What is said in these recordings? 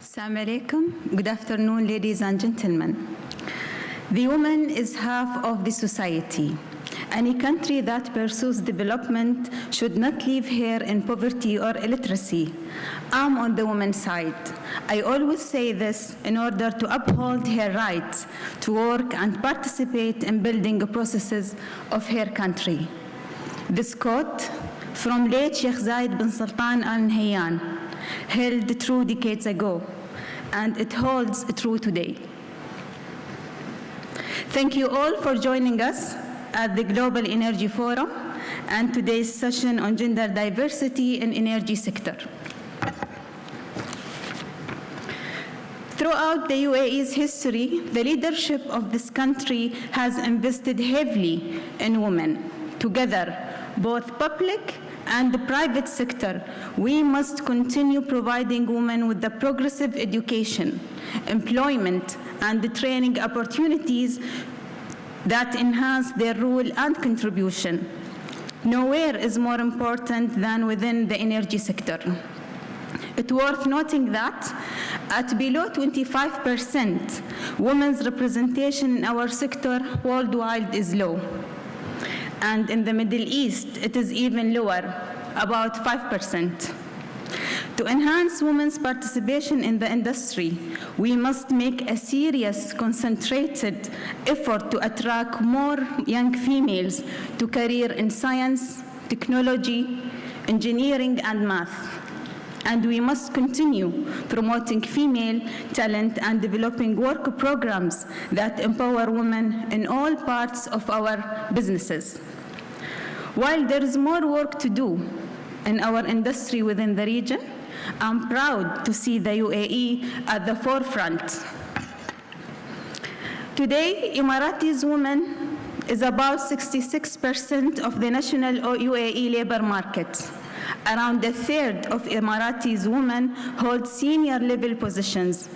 Assalamu alaikum. Good afternoon, ladies and gentlemen. The woman is half of the society. Any country that pursues development should not leave her in poverty or illiteracy. I'm on the woman's side. I always say this in order to uphold her right to work and participate in building the processes of her country. This quote from late Sheikh Zayed bin Sultan Al Nahyan held true decades ago, and it holds true today. Thank you all for joining us at the Global Energy Forum and today's session on gender diversity in energy sector. Throughout the UAE's history, the leadership of this country has invested heavily in women. Together, both public and the private sector, we must continue providing women with the progressive education, employment, and the training opportunities that enhance their role and contribution. Nowhere is more important than within the energy sector. It's worth noting that at below 25%, women's representation in our sector worldwide is low. And in the Middle East, it is even lower, about 5%. To enhance women's participation in the industry, we must make a serious, concentrated effort to attract more young females to career in science, technology, engineering, and math. And we must continue promoting female talent and developing work programs that empower women in all parts of our businesses. While there is more work to do in our industry within the region, I'm proud to see the UAE at the forefront. Today, Emiratis women is about 66% of the national UAE labor market. Around a third of Emiratis women hold senior level positions,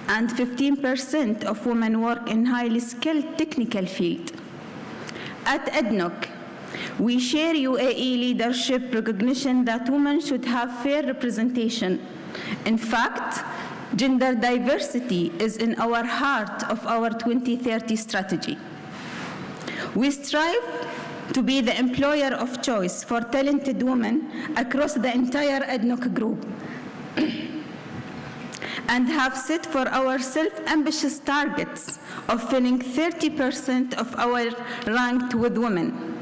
and 15% of women work in highly skilled technical field. At ADNOC, we share UAE leadership recognition that women should have fair representation. In fact, gender diversity is in our heart of our 2030 strategy. We strive to be the employer of choice for talented women across the entire ADNOC group and have set for ourselves ambitious targets of filling 30% of our ranked with women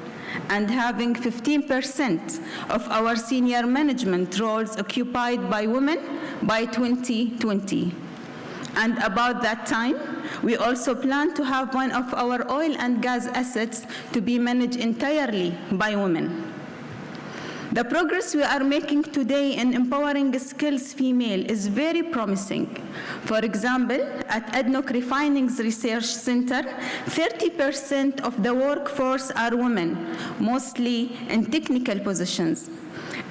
and having 15% of our senior management roles occupied by women by 2020. And about that time, we also plan to have one of our oil and gas assets to be managed entirely by women. The progress we are making today in empowering skills female is very promising. For example, at ADNOC Refining's Research Center, 30% of the workforce are women, mostly in technical positions.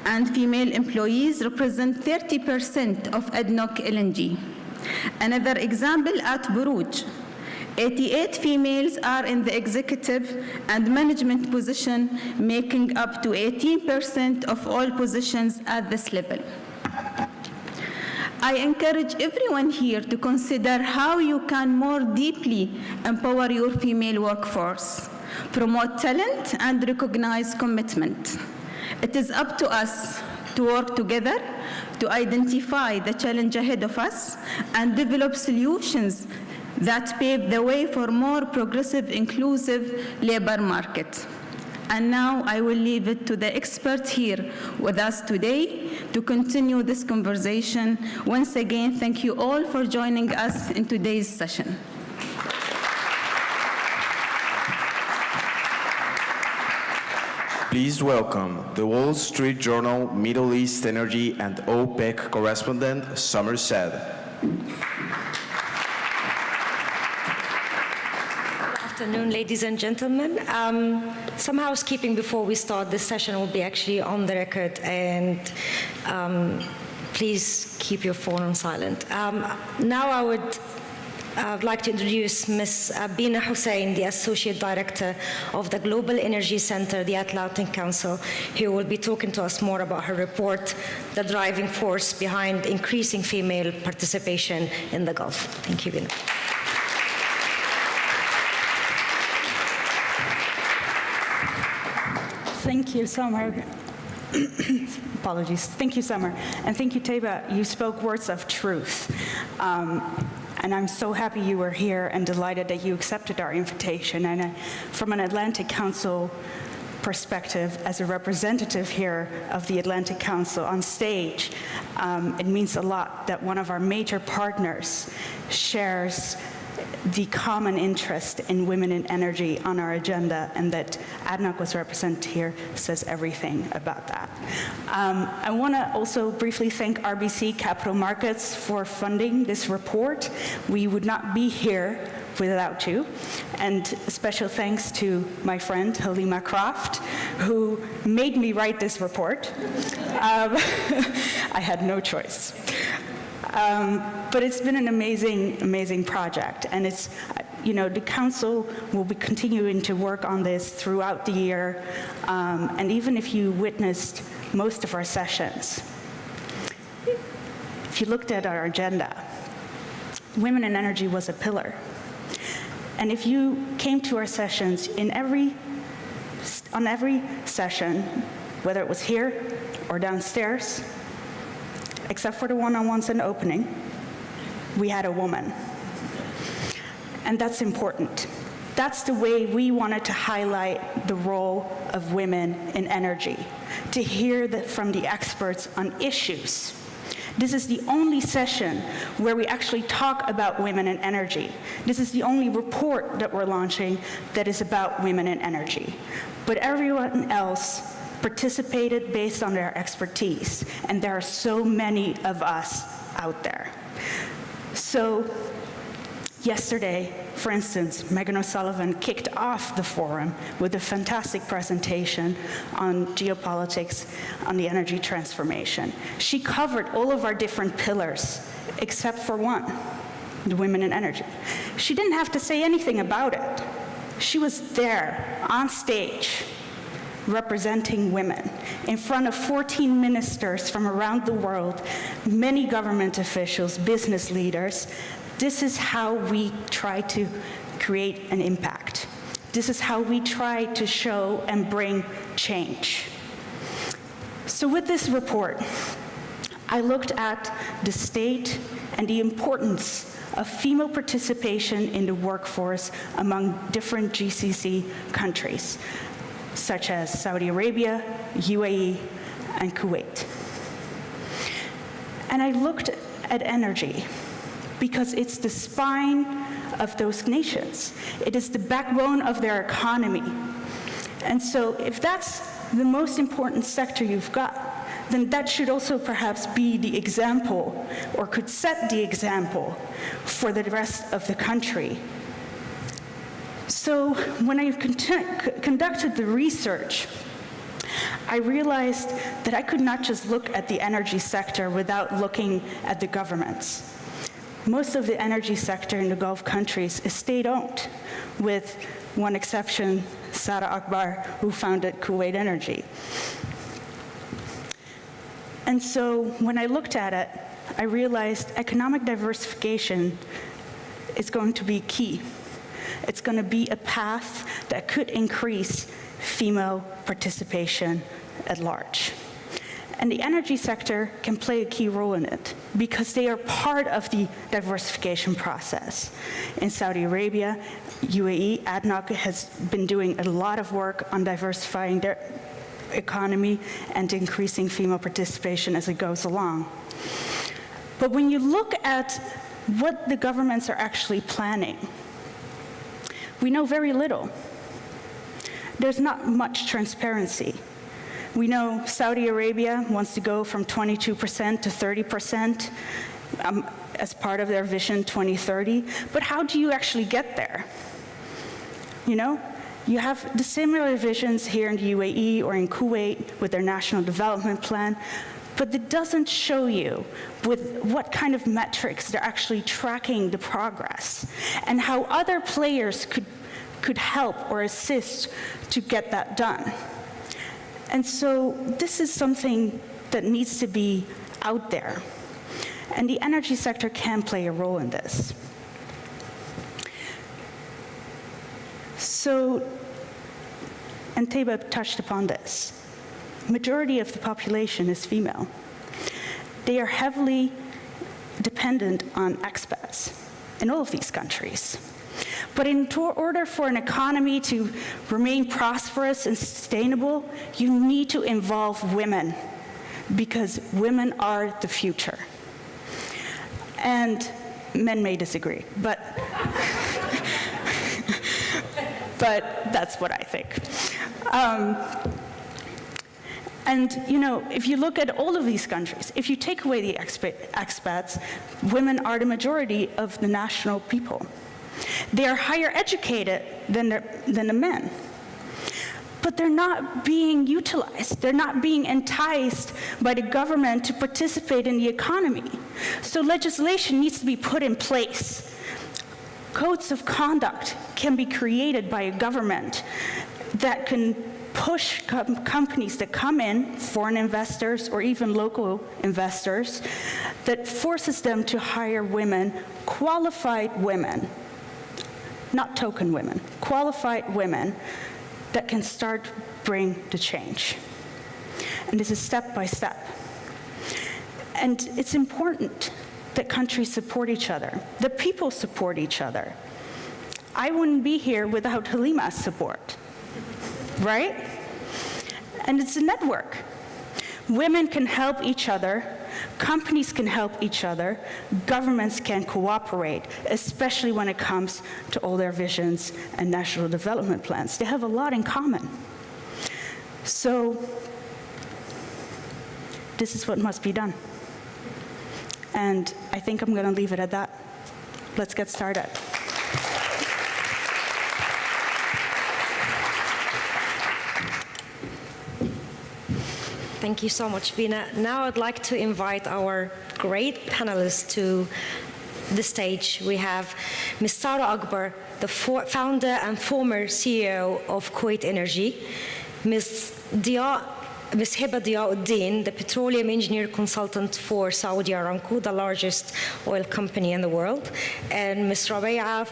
And female employees represent 30% of ADNOC LNG. Another example at Borouge, 88 females are in the executive and management position, making up to 18% of all positions at this level. I encourage everyone here to consider how you can more deeply empower your female workforce, promote talent, and recognize commitment. It is up to us to work together to identify the challenge ahead of us and develop solutions that pave the way for more progressive, inclusive labor market. And now I will leave it to the experts here with us today to continue this conversation. Once again, thank you all for joining us in today's session. Please welcome the Wall Street Journal Middle East Energy and OPEC correspondent, Summer Saad. Good afternoon, ladies and gentlemen. Some housekeeping before we start. This session will be actually on the record, and please keep your phone on silent. Now I would I'd like to introduce Ms. Bina Hussein, the Associate Director of the Global Energy Center, the Atlantic Council, who will be talking to us more about her report, the driving force behind increasing female participation in the Gulf. Thank you, Bina. Thank you, Summer. Apologies. Thank you, Summer. And thank you, Teba. You spoke words of truth. And I'm so happy you were here and delighted that you accepted our invitation. And from an Atlantic Council perspective, as a representative here of the Atlantic Council on stage, it means a lot that one of our major partners shares the common interest in women in energy on our agenda, and that ADNOC was represented here says everything about that. I want to also briefly thank RBC Capital Markets for funding this report. We would not be here without you. And special thanks to my friend Halima Croft, who made me write this report. I had no choice. But it's been an amazing, amazing project, and it's, the council will be continuing to work on this throughout the year, and even if you witnessed most of our sessions, if you looked at our agenda, women in energy was a pillar. And if you came to our sessions, on every session, whether it was here or downstairs, except for the one-on-ones and opening, we had a woman. And that's important. That's the way we wanted to highlight the role of women in energy, to hear from the experts on issues. This is the only session where we actually talk about women in energy. This is the only report that we're launching that is about women in energy. But everyone else participated based on their expertise, and there are so many of us out there. So yesterday, for instance, Megan O'Sullivan kicked off the forum with a fantastic presentation on geopolitics on the energy transformation. She covered all of our different pillars, except for one, the women in energy. She didn't have to say anything about it. She was there on stage, representing women in front of 14 ministers from around the world, many government officials, business leaders. This is how we try to create an impact. This is how we try to show and bring change. So with this report, I looked at the state and the importance of female participation in the workforce among different GCC countries, such as Saudi Arabia, UAE, and Kuwait. And I looked at energy because it's the spine of those nations. It is the backbone of their economy. And so if that's the most important sector you've got, then that should also perhaps be the example, or could set the example for the rest of the country. So when I conducted the research, I realized that I could not just look at the energy sector without looking at the governments. Most of the energy sector in the Gulf countries is state-owned, with one exception, Sara Akbar, who founded Kuwait Energy. And so when I looked at it, I realized economic diversification is going to be key. It's going to be a path that could increase female participation at large. And the energy sector can play a key role in it because they are part of the diversification process. In Saudi Arabia, UAE, ADNOC has been doing a lot of work on diversifying their economy and increasing female participation as it goes along. But when you look at what the governments are actually planning, we know very little. There's not much transparency. We know Saudi Arabia wants to go from 22% to 30% as part of their Vision 2030, but how do you actually get there? You have the similar visions here in the UAE or in Kuwait with their National Development Plan, but it doesn't show you with what kind of metrics they're actually tracking the progress and how other players could help or assist to get that done. And so this is something that needs to be out there. And the energy sector can play a role in this. So, and Teba touched upon this. Majority of the population is female. They are heavily dependent on expats in all of these countries. But in order for an economy to remain prosperous and sustainable, you need to involve women, because women are the future. And men may disagree, but that's what I think. And you know, if you look at all of these countries, if you take away the expats, women are the majority of the national people. They are higher educated than the men. But they're not being utilized. They're not being enticed by the government to participate in the economy. So legislation needs to be put in place. Codes of conduct can be created by a government that can push companies that come in, foreign investors or even local investors, that forces them to hire women, qualified women, not token women, qualified women that can start bring the change. And this is step by step. And it's important that countries support each other, that people support each other. I wouldn't be here without Halima's support, right? And it's a network. Women can help each other, companies can help each other, governments can cooperate, especially when it comes to all their visions and national development plans. They have a lot in common. So this is what must be done. And I think I'm going to leave it at that. Let's get started. Thank you so much, Bina. Now I'd like to invite our great panelists to the stage. We have Ms. Sara Akbar, the founder and former CEO of Kuwait Energy, Ms. Hiba Diauddin, the petroleum engineer consultant for Saudi Aramco, the largest oil company in the world, and Ms. Rabia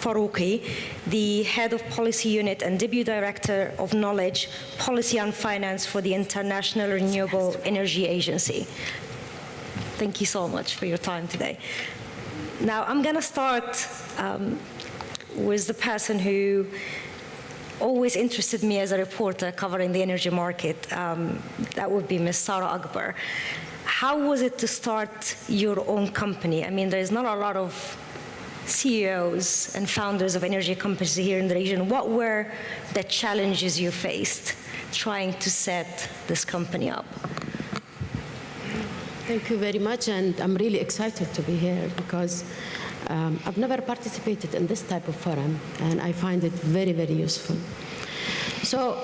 Farouqi, the head of policy unit and deputy director of knowledge, policy and finance for the International Renewable Energy Agency. Thank you so much for your time today. Now, I'm going to start with the person who always interested me as a reporter covering the energy market. That would be Ms. Sara Akbar. How was it to start your own company? I mean, there's not a lot of CEOs and founders of energy companies here in the region. What were the challenges you faced trying to set this company up? Thank you very much, and I'm really excited to be here because I've never participated in this type of forum, and I find it very, very useful. So,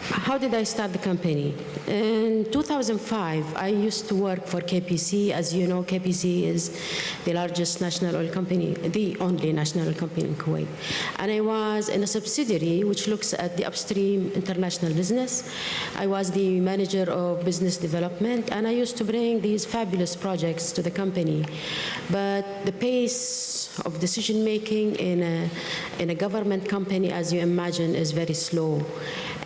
how did I start the company? In 2005, I used to work for KPC. As you know, KPC is the largest national oil company, the only national oil company in Kuwait. And I was in a subsidiary which looks at the upstream international business. I was the manager of business development, and I used to bring these fabulous projects to the company. But the pace of decision-making in a government company, as you imagine, is very slow.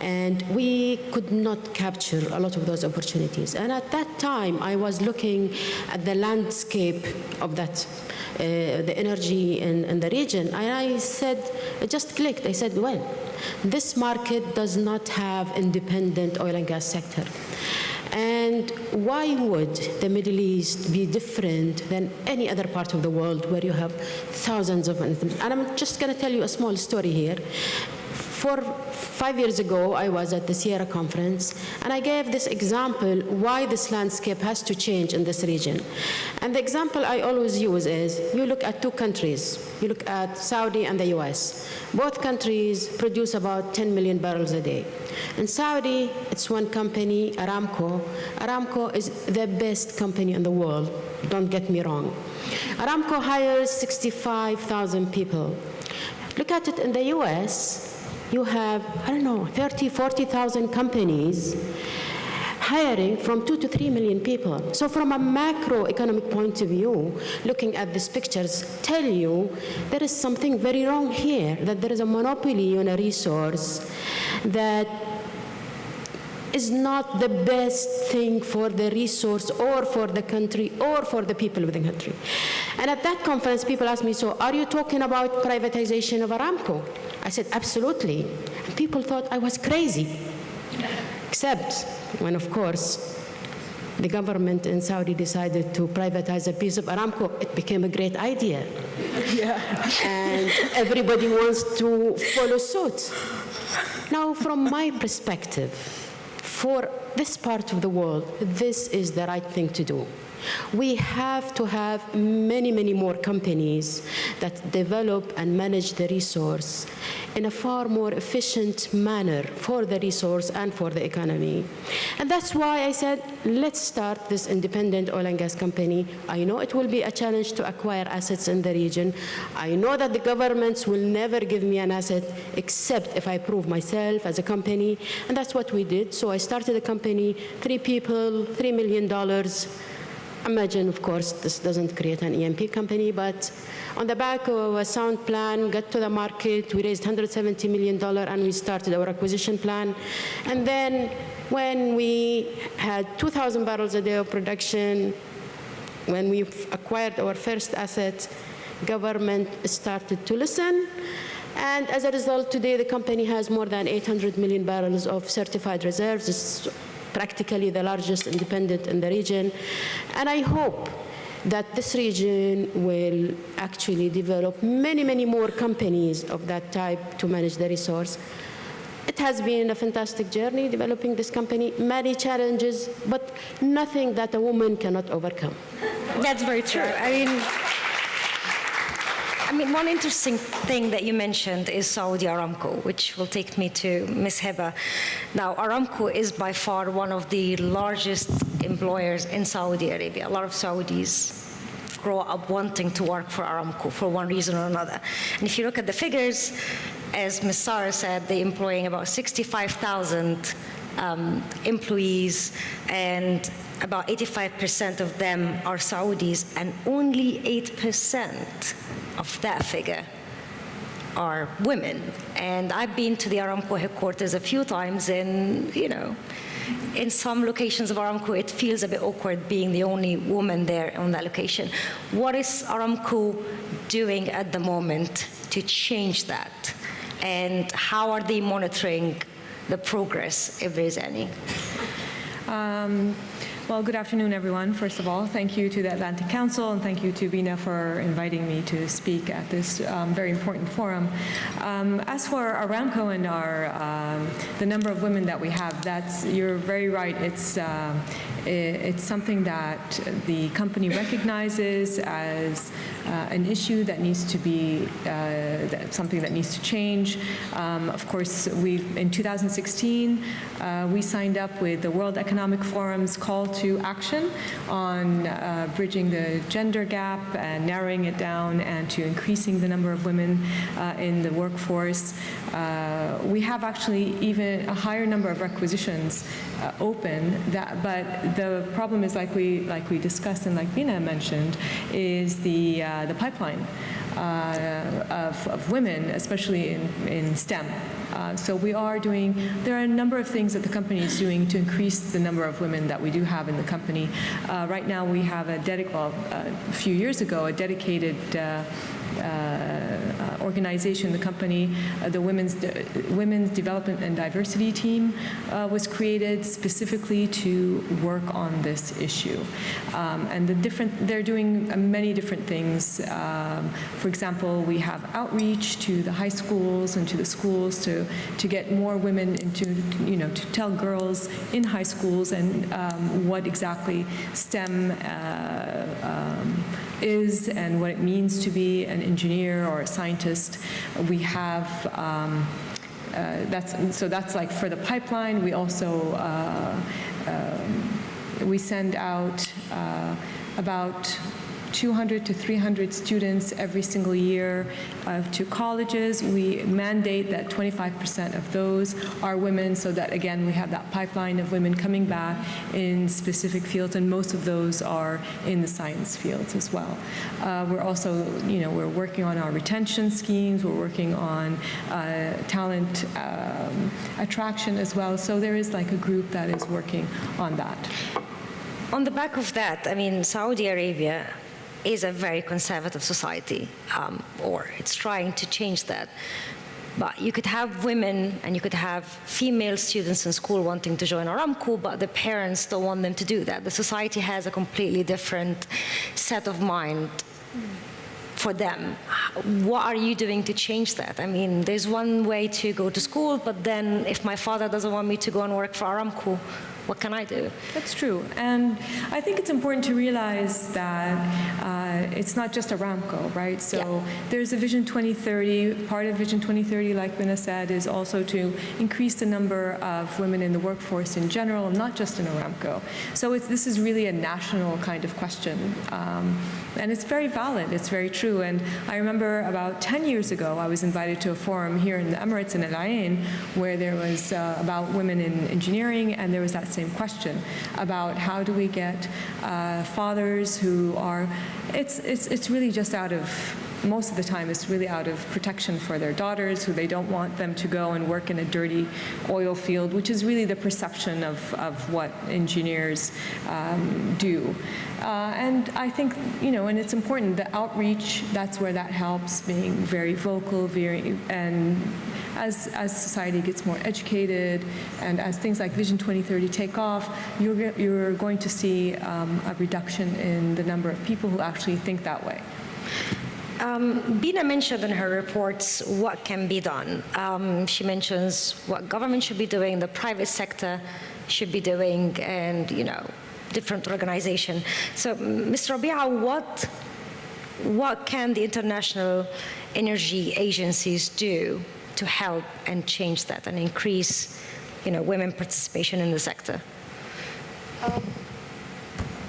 And we could not capture a lot of those opportunities. And at that time, I was looking at the landscape of that, the energy in the region, and I said, it just clicked. I said, well, this market does not have independent oil and gas sector. And why would the Middle East be different than any other part of the world where you have thousands of, and I'm just going to tell you a small story here. 5 years ago, I was at the Sierra conference, and I gave this example why this landscape has to change in this region. And the example I always use is, you look at two countries. You look at Saudi and the US. Both countries produce about 10 million barrels a day. In Saudi, it's one company, Aramco. Aramco is the best company in the world, don't get me wrong. Aramco hires 65,000 people. Look at it in the US, you have, 30, 40,000 companies hiring from 2 to 3 million people. So from a macroeconomic point of view, looking at these pictures tell you there is something very wrong here, that there is a monopoly on a resource that is not the best thing for the resource or for the country or for the people of the country. And at that conference, people asked me, so are you talking about privatization of Aramco? I said, absolutely. And people thought I was crazy, except when, of course, the government in Saudi decided to privatize a piece of Aramco. It became a great idea. Yeah. And everybody wants to follow suit. Now, from my perspective, for this part of the world, this is the right thing to do. We have to have many, many more companies that develop and manage the resource in a far more efficient manner for the resource and for the economy. And that's why I said, let's start this independent oil and gas company. I know it will be a challenge to acquire assets in the region. I know that the governments will never give me an asset except if I prove myself as a company. And that's what we did. So I started a company, 3 people, $3 million. Imagine, of course, this doesn't create an E&P company, but on the back of a sound plan, got to the market, we raised $170 million, and we started our acquisition plan. And then when we had 2,000 barrels a day of production, when we acquired our first asset, government started to listen. And as a result, today the company has more than 800 million barrels of certified reserves. It's practically the largest independent in the region. And I hope that this region will actually develop many, many more companies of that type to manage the resource. It has been a fantastic journey developing this company, many challenges, but nothing that a woman cannot overcome. That's very true. I mean, one interesting thing that you mentioned is Saudi Aramco, which will take me to Ms. Heba. Now, Aramco is by far one of the largest employers in Saudi Arabia. A lot of Saudis grow up wanting to work for Aramco for one reason or another. And if you look at the figures, as Ms. Sarah said, they're employing about 65,000 employees, and about 85% of them are Saudis, and only 8% of that figure are women. And I've been to the Aramco headquarters a few times, and in some locations of Aramco, it feels a bit awkward being the only woman there on that location. What is Aramco doing at the moment to change that? And how are they monitoring the progress, if there's any? Well, good afternoon, everyone. First of all, thank you to the Atlantic Council, and thank you to Bina for inviting me to speak at this very important forum. As for Aramco and the number of women that we have, you're very right. It's something that the company recognizes as an issue that needs to be something that needs to change. Of course, in 2016, we signed up with the World Economic Forum's call to action on bridging the gender gap and narrowing it down and to increasing the number of women in the workforce. We have actually even a higher number of requisitions open, but the problem is, like we discussed and like Bina mentioned, is the pipeline of women, especially in STEM. So there are a number of things that the company is doing to increase the number of women that we do have in the company. Right now we have a few years ago, a dedicated organization, the company, the Women's Development and Diversity Team was created specifically to work on this issue. And they're doing many different things. For example, we have outreach to the high schools and to the schools to get more women into, to tell girls in high schools and what exactly STEM is and what it means to be an engineer or a scientist. We have that's like for the pipeline. We also we send out about 200 to 300 students every single year to colleges. We mandate that 25% of those are women, so that again we have that pipeline of women coming back in specific fields, and most of those are in the science fields as well. We're also, we're working on our retention schemes. We're working on talent attraction as well. So there is like a group that is working on that. On the back of that, I mean, Saudi Arabia is a very conservative society, or it's trying to change that. But you could have women and you could have female students in school wanting to join Aramco, but the parents don't want them to do that. The society has a completely different set of mind for them. What are you doing to change that? I mean, there's one way to go to school, but then if my father doesn't want me to go and work for Aramco, what can I do? That's true. And I think it's important to realize that it's not just Aramco, right? So there's a Vision 2030. Part of Vision 2030, like Bina said, is also to increase the number of women in the workforce in general, not just in Aramco. So this is really a national kind of question. And it's very valid. It's very true. And I remember about 10 years ago, I was invited to a forum here in the Emirates in Al Ain, where there was about women in engineering, and there was that same question about how do we get fathers who are, it's really just out of, most of the time it's really out of protection for their daughters, who they don't want them to go and work in a dirty oil field, which is really the perception of what engineers do. And I think, and it's important, the outreach, that's where that helps, being very vocal, and as society gets more educated and as things like Vision 2030 take off, you're going to see a reduction in the number of people who actually think that way. Bina mentioned in her reports what can be done. She mentions what government should be doing, the private sector should be doing, and different organizations. So, Ms. Rabia, what can the international energy agencies do to help and change that and increase, women participation in the sector?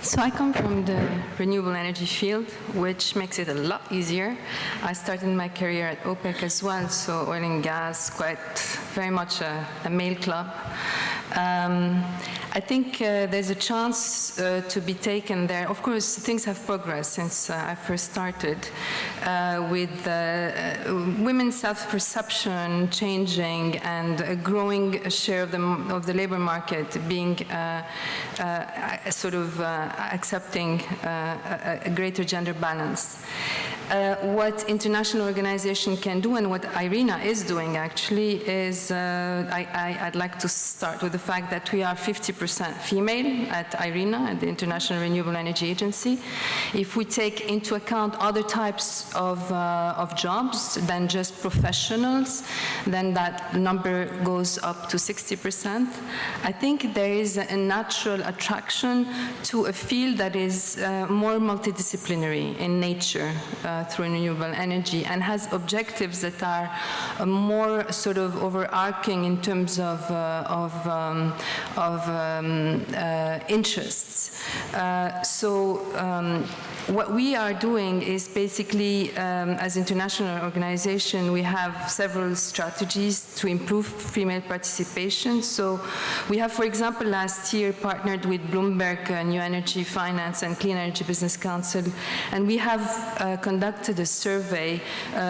So I come from the renewable energy field, which makes it a lot easier. I started my career at OPEC as well, so oil and gas, quite very much a male club. I think there's a chance to be taken there. Of course, things have progressed since I first started, with women's self-perception changing and a growing share of the labor market being accepting a greater gender balance. What international organization can do, and what IRENA is doing actually, is I'd like to start with the fact that we are 50% female at IRENA, at the International Renewable Energy Agency. If we take into account other types of jobs than just professionals, then that number goes up to 60%. I think there is a natural attraction to a field that is more multidisciplinary in nature through renewable energy, and has objectives that are more sort of overarching in terms of interests. What we are doing is basically, as an international organization, we have several strategies to improve female participation. So we have, for example, last year partnered with Bloomberg New Energy Finance and Clean Energy Business Council, and we have conducted a survey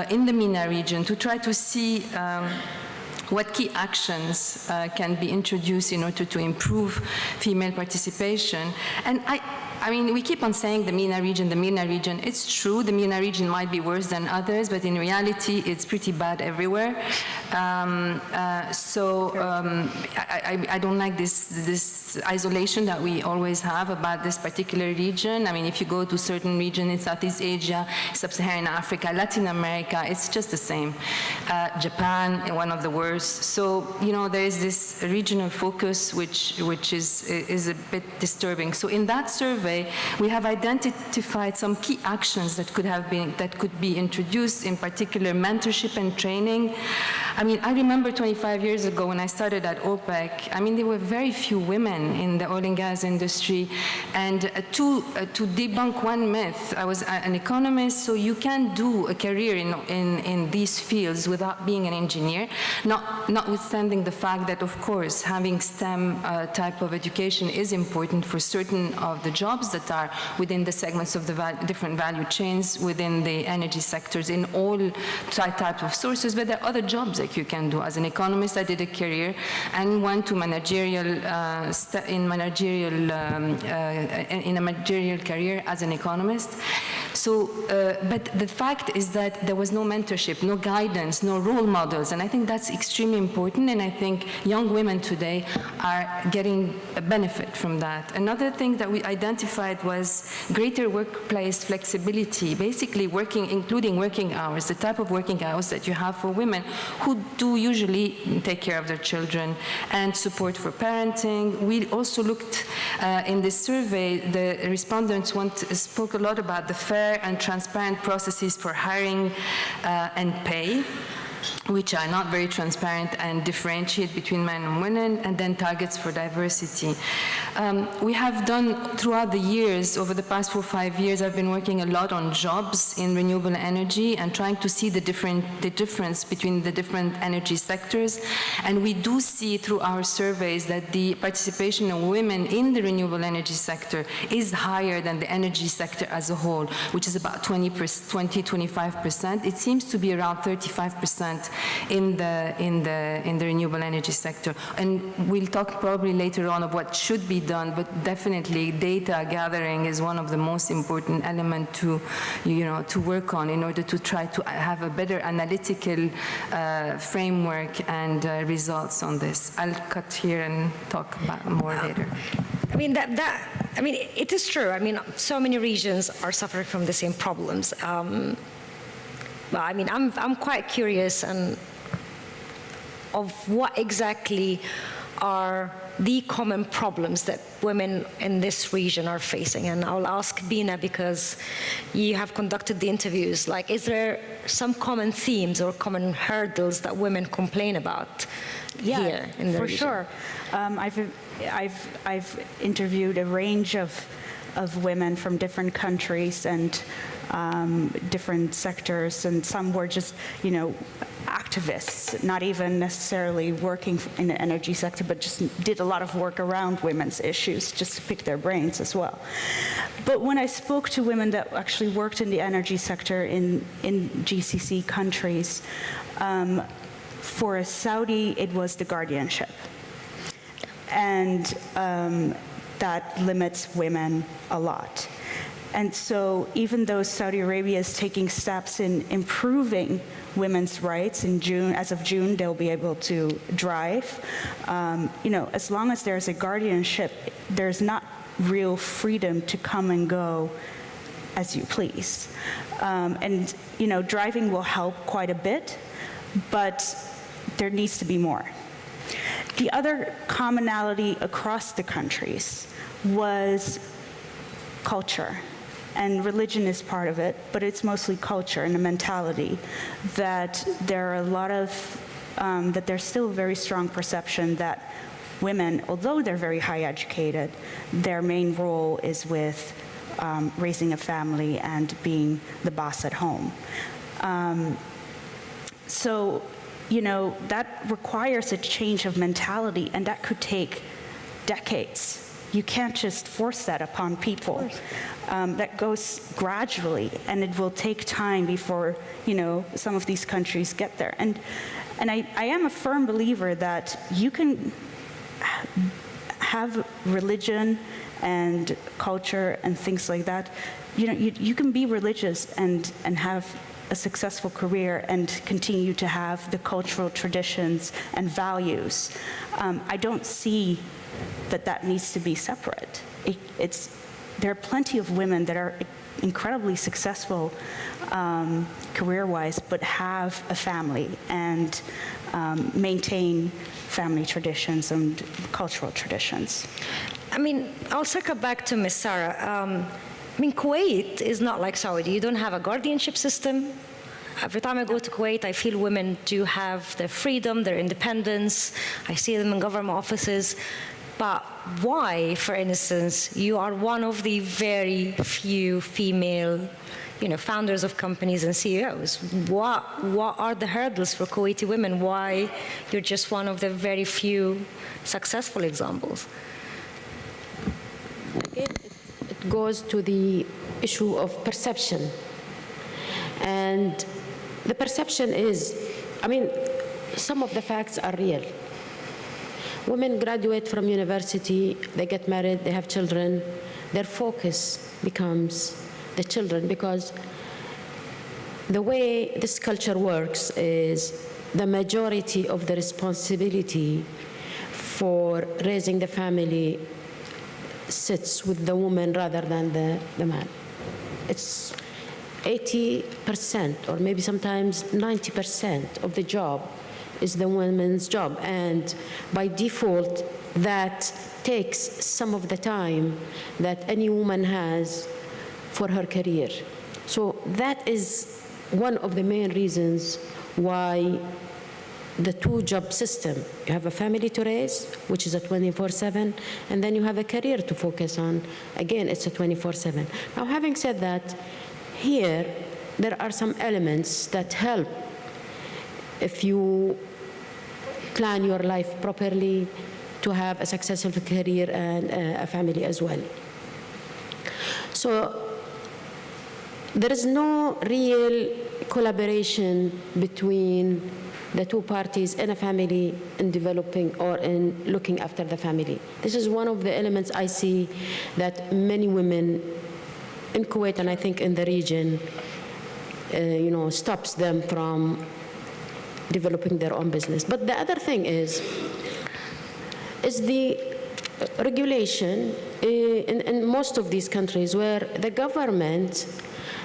in the MENA region to try to see what key actions can be introduced in order to improve female participation. And I mean, we keep on saying the MENA region. It's true, the MENA region might be worse than others, but in reality, it's pretty bad everywhere. I don't like this isolation that we always have about this particular region. I mean, if you go to certain regions in Southeast Asia, Sub-Saharan Africa, Latin America, it's just the same. Japan, one of the worst. So, you know, there is this regional focus which is a bit disturbing. So in that survey, we have identified some key actions that could be introduced, in particular mentorship and training. I mean, I remember 25 years ago when I started at OPEC, I mean, there were very few women in the oil and gas industry. And to debunk one myth, I was an economist, so you can do a career in these fields without being an engineer, notwithstanding the fact that, of course, having STEM type of education is important for certain of the jobs that are within the segments of the different value chains within the energy sectors in all types of sources, but there are other jobs that you can do. As an economist, I did a career and went to in a managerial career as an economist. So, but the fact is that there was no mentorship, no guidance, no role models, and I think that's extremely important, and I think young women today are getting a benefit from that. Another thing that we identified was greater workplace flexibility, basically including working hours, the type of working hours that you have for women who do usually take care of their children, and support for parenting. We also looked in this survey, the respondents spoke a lot about the fair and transparent processes for hiring and pay, which are not very transparent and differentiate between men and women, and then targets for diversity. We have done throughout the years, over the past 4 or 5 years, I've been working a lot on jobs in renewable energy and trying to see the difference between the different energy sectors. And we do see through our surveys that the participation of women in the renewable energy sector is higher than the energy sector as a whole, which is about 20-25%. It seems to be around 35% in the renewable energy sector. And we'll talk probably later on of what should be done, but definitely data gathering is one of the most important elements to work on in order to try to have a better analytical framework and results on this. I'll cut here and talk about more later. I mean, it is true. I mean, so many regions are suffering from the same problems. Well, I mean, I'm quite curious of what exactly are the common problems that women in this region are facing. And I'll ask Bina, because you have conducted the interviews, like, is there some common themes or common hurdles that women complain about here in the region? For sure. I've interviewed a range of women from different countries and different sectors, and some were just, activists, not even necessarily working in the energy sector, but just did a lot of work around women's issues, just to pick their brains as well. But when I spoke to women that actually worked in the energy sector in GCC countries, for a Saudi, it was the guardianship. And that limits women a lot. And so even though Saudi Arabia is taking steps in improving women's rights, as of June, they'll be able to drive. As long as there's a guardianship, there's not real freedom to come and go as you please. Driving will help quite a bit, but there needs to be more. The other commonality across the countries was culture. And religion is part of it, but it's mostly culture and the mentality that there are a lot of, that there's still a very strong perception that women, although they're very high educated, their main role is with raising a family and being the boss at home. That requires a change of mentality, and that could take decades. You can't just force that upon people. That goes gradually, and it will take time before, some of these countries get there. And I am a firm believer that you can have religion and culture and things like that, you can be religious and have a successful career and continue to have the cultural traditions and values. I don't see that needs to be separate. There are plenty of women that are incredibly successful career-wise, but have a family and maintain family traditions and cultural traditions. I mean, I'll circle back to Ms. Sarah. Kuwait is not like Saudi. You don't have a guardianship system. Every time I go to Kuwait, I feel women do have their freedom, their independence. I see them in government offices. But why, for instance, you are one of the very few female, founders of companies and CEOs? What are the hurdles for Kuwaiti women? Why you're just one of the very few successful examples? Again, it goes to the issue of perception. And the perception is, some of the facts are real. Women graduate from university, they get married, they have children. Their focus becomes the children, because the way this culture works is the majority of the responsibility for raising the family sits with the woman rather than the man. It's 80% or maybe sometimes 90% of the job is the woman's job, and by default that takes some of the time that any woman has for her career. So that is one of the main reasons why the two-job system. You have a family to raise, which is a 24/7, and then you have a career to focus on. Again, it's a 24/7. Now, having said that, here there are some elements that help if you plan your life properly to have a successful career and a family as well. So there is no real collaboration between the two parties in a family in developing or in looking after the family. This is one of the elements I see that many women in Kuwait, and I think in the region, stops them from developing their own business. But the other thing is the regulation in most of these countries where the government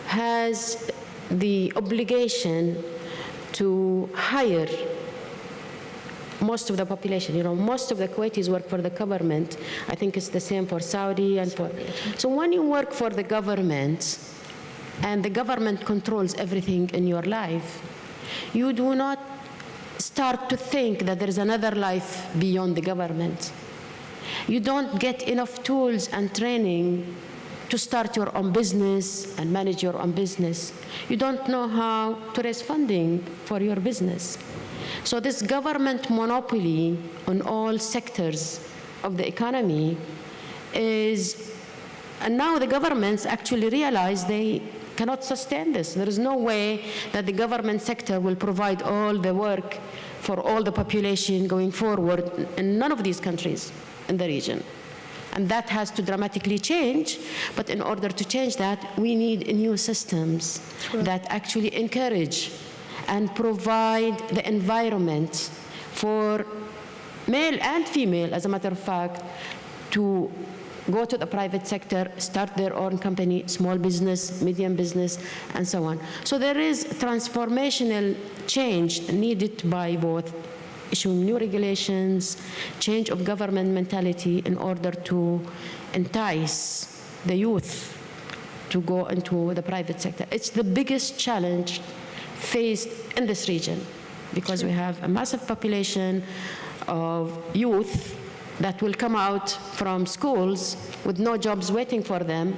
has the obligation to hire most of the population. Most of the Kuwaitis work for the government. I think it's the same for Saudi and for. So when you work for the government and the government controls everything in your life, you do not start to think that there is another life beyond the government. You don't get enough tools and training to start your own business and manage your own business. You don't know how to raise funding for your business. So this government monopoly on all sectors of the economy is, and now the governments actually realize they cannot sustain this. There is no way that the government sector will provide all the work for all the population going forward in none of these countries in the region. And that has to dramatically change. But in order to change that, we need new systems that actually encourage and provide the environment for male and female, as a matter of fact, to go to the private sector, start their own company, small business, medium business, and so on. So there is transformational change needed by both issuing new regulations, change of government mentality in order to entice the youth to go into the private sector. It's the biggest challenge faced in this region because we have a massive population of youth that will come out from schools with no jobs waiting for them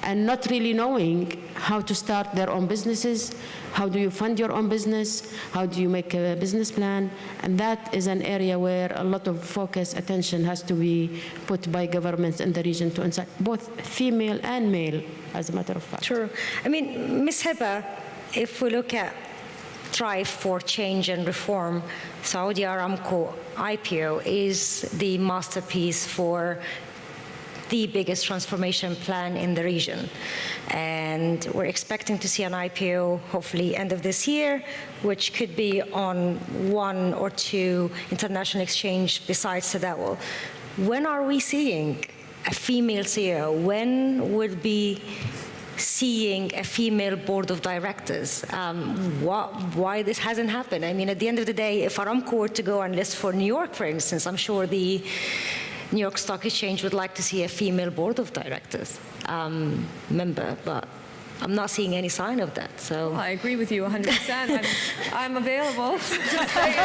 and not really knowing how to start their own businesses. How do you fund your own business? How do you make a business plan? And that is an area where a lot of focus, attention has to be put by governments in the region to incite both female and male, as a matter of fact. Sure. I mean, Ms. Hiba, if we look at drive for change and reform, Saudi Aramco IPO is the masterpiece for the biggest transformation plan in the region. And we're expecting to see an IPO hopefully end of this year, which could be on 1 or 2 international exchange besides Tadawul. When are we seeing a female CEO? When would be seeing a female board of directors? Why this hasn't happened? I mean, at the end of the day, if Aramco were to go and list for New York, for instance, I'm sure the New York Stock Exchange would like to see a female board of directors member, but I'm not seeing any sign of that. So I agree with you 100%. I'm available. Just saying.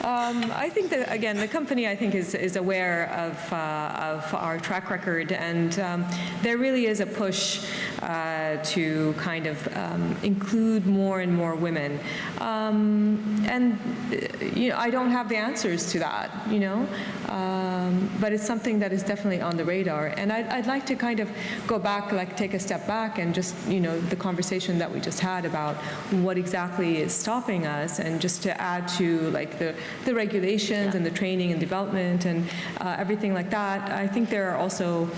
I think that, again, the company, I think, is aware of our track record, and there really is a push to kind of include more and more women. And I don't have the answers to that, but it's something that is definitely on the radar. And I'd like to kind of go back, take a step back, and just the conversation that we just had about what exactly is stopping us, and just to add to the regulations and the training and development and everything like that. I think there are also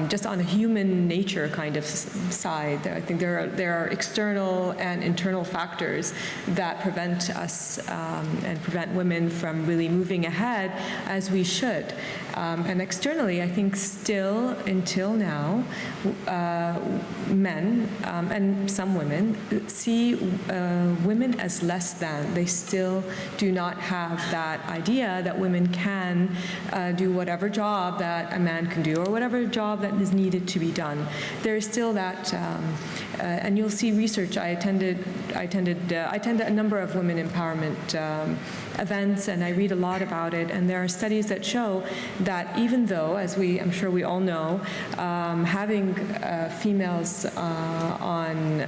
just on a human nature kind of side, I think there are external and internal factors that prevent us and prevent women from really moving ahead as we should. And externally, I think still, until now, men and some women see women as less than. They still do not have that idea that women can do whatever job that a man can do, or whatever job that is needed to be done. There is still that, and you'll see research. I attended a number of women empowerment events, and I read a lot about it. And there are studies that show that even though, as I'm sure we all know, having females on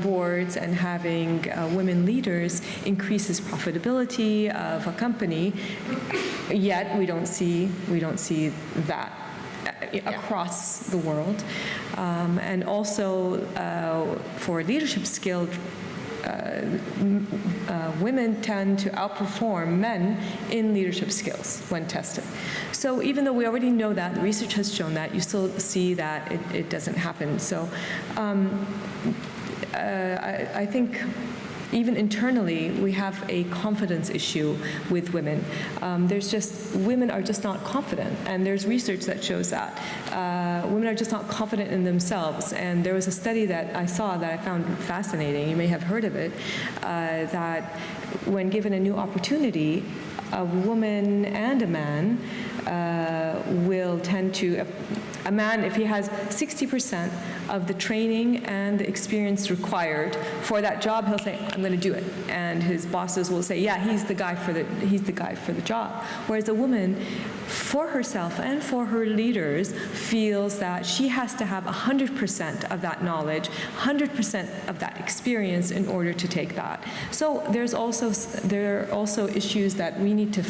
boards and having women leaders increases profitability of a company, yet we don't see that across the world. And also for leadership skilled women tend to outperform men in leadership skills when tested. So even though we already know that, the research has shown that, you still see that it doesn't happen. So I think even internally, we have a confidence issue with women. Women are just not confident, and there's research that shows that. Women are just not confident in themselves, and there was a study that I saw that I found fascinating, you may have heard of it, that when given a new opportunity, a woman and a man will tend to, a man, if he has 60% of the training and the experience required for that job, he'll say, I'm going to do it. And his bosses will say, yeah, he's the guy for the job. Whereas a woman, for herself and for her leaders, feels that she has to have 100% of that knowledge, 100% of that experience in order to take that. So there are also issues that we need to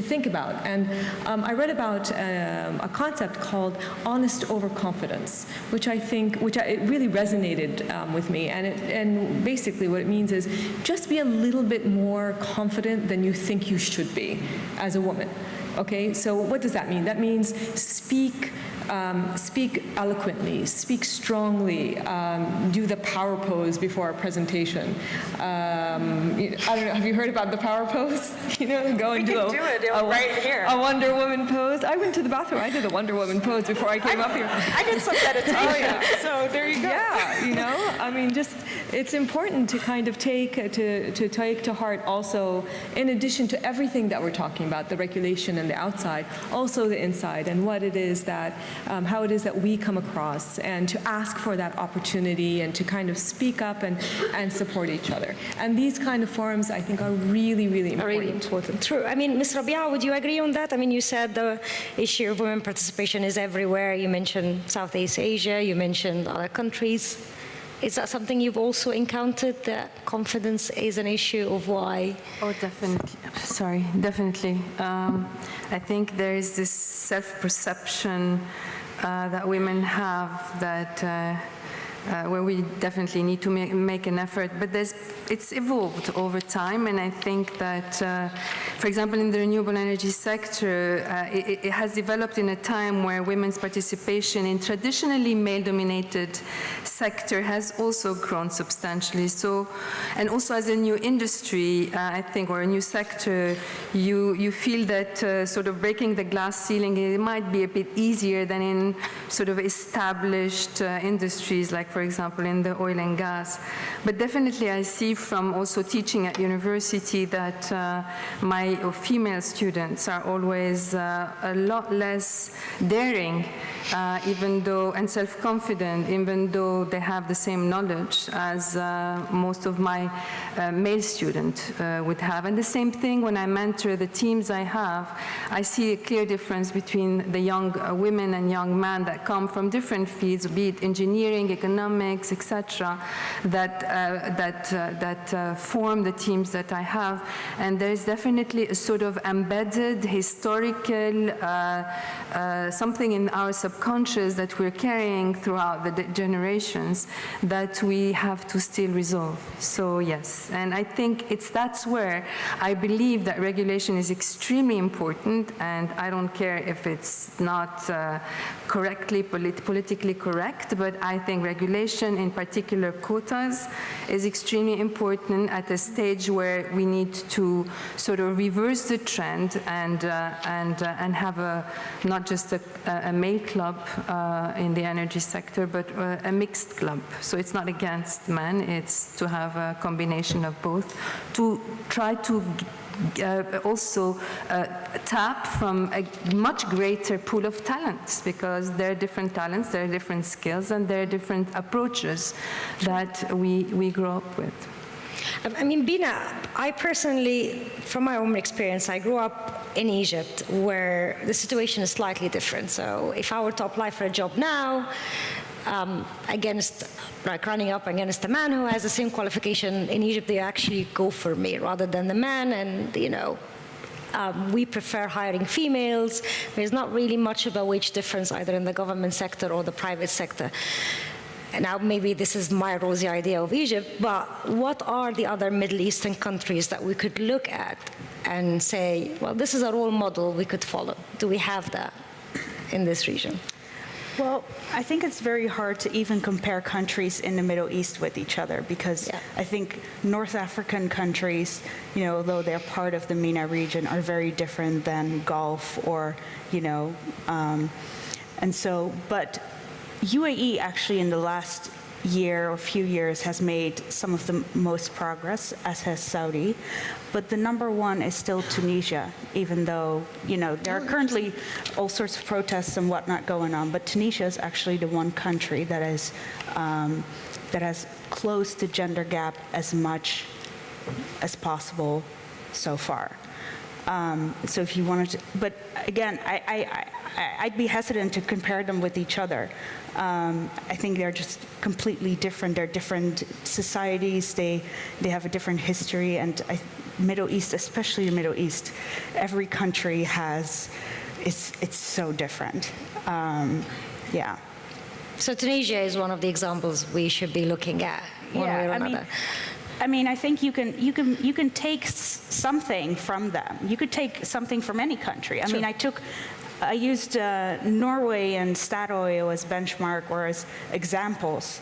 think about. And I read about a concept called honest overconfidence, which it really resonated with me. And basically what it means is just be a little bit more confident than you think you should be as a woman. Okay, so what does that mean? That means speak eloquently, speak strongly, do the power pose before a presentation. I don't know, have you heard about the power pose? Go and do a Wonder Woman pose. I went to the bathroom, I did the Wonder Woman pose before I came up here. I did some meditation, so there you go. Yeah, just, it's important to kind of take to heart also, in addition to everything that we're talking about, the regulation and the outside, also the inside, and what it is that, how it is that we come across, and to ask for that opportunity, and to kind of speak up and support each other. And these kind of forums, I think, are really, really important. Really important. True. I mean, Ms. Rabia, would you agree on that? I mean, you said the issue of women participation is everywhere. You mentioned Southeast Asia. You mentioned other countries. Is that something you've also encountered, that confidence is an issue of why? Oh, definitely. Sorry, definitely. I think there is this self-perception that women have that where we definitely need to make an effort, but it's evolved over time, and I think that, for example, in the renewable energy sector, it has developed in a time where women's participation in traditionally male-dominated sector has also grown substantially. So, and also as a new industry, I think, or a new sector, you feel that sort of breaking the glass ceiling, it might be a bit easier than in sort of established industries, like, for example, in the oil and gas. But definitely I see from also teaching at university that my female students are always a lot less daring, even though, and self-confident, even though they have the same knowledge as most of my male students would have. And the same thing when I mentor the teams I have, I see a clear difference between the young women and young men that come from different fields, be it engineering, economics, etc., that form the teams that I have. And there is definitely a sort of embedded historical something in our subconscious that we're carrying throughout the generations that we have to still resolve. So yes, and I think that's where I believe that regulation is extremely important, and I don't care if it's not correctly, politically correct, but I think regulation, in particular quotas, is extremely important at a stage where we need to sort of reverse the trend and have not just a male club in the energy sector, but a mixed club. So it's not against men, it's to have a combination of both, to try to also tap from a much greater pool of talents, because there are different talents, there are different skills, and there are different approaches that we grow up with. I mean, Bina, I personally, from my own experience, I grew up in Egypt where the situation is slightly different. So if I were to apply for a job now, running up against a man who has the same qualification in Egypt, they actually go for me rather than the man, and we prefer hiring females. There's not really much of a wage difference either in the government sector or the private sector. And now maybe this is my rosy idea of Egypt, but what are the other Middle Eastern countries that we could look at and say, well, this is a role model we could follow? Do we have that in this region? Well, I think it's very hard to even compare countries in the Middle East with each other, because I think North African countries, although they're part of the MENA region, are very different than Gulf or, and so, but UAE actually in the last year or few years has made some of the most progress, as has Saudi. But the number one is still Tunisia, even though, there are currently all sorts of protests and whatnot going on. But Tunisia is actually the one country that has closed the gender gap as much as possible so far. So if you wanted to, but again, I'd be hesitant to compare them with each other. I think they're just completely different. They're different societies. They have a different history, and Middle East, especially the Middle East, every country it's so different. Yeah. So Tunisia is one of the examples we should be looking at, one way or another. I mean, I think you can take something from them. You could take something from any country. I mean, I used Norway and Statoil as benchmark or as examples,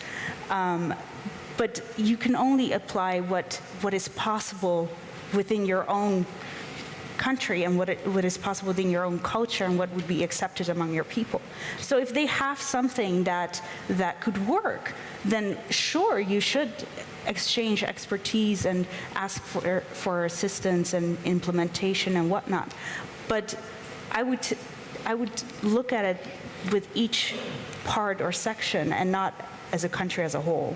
but you can only apply what is possible within your own country and what is possible within your own culture and what would be accepted among your people. So if they have something that could work, then sure, you should exchange expertise and ask for assistance and implementation and whatnot. But I would look at it with each part or section and not as a country as a whole.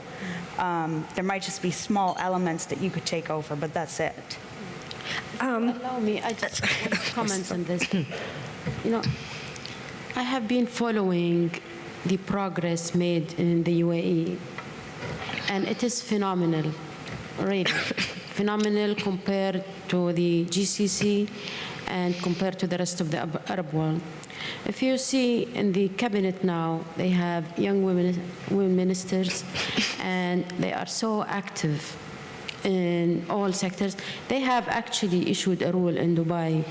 There might just be small elements that you could take over, but that's it. Allow me, I just want to comment on this. I have been following the progress made in the UAE, and it is phenomenal. really phenomenal compared to the GCC and compared to the rest of the Arab world. If you see in the cabinet now, they have young women ministers, and they are so active in all sectors. They have actually issued a rule in Dubai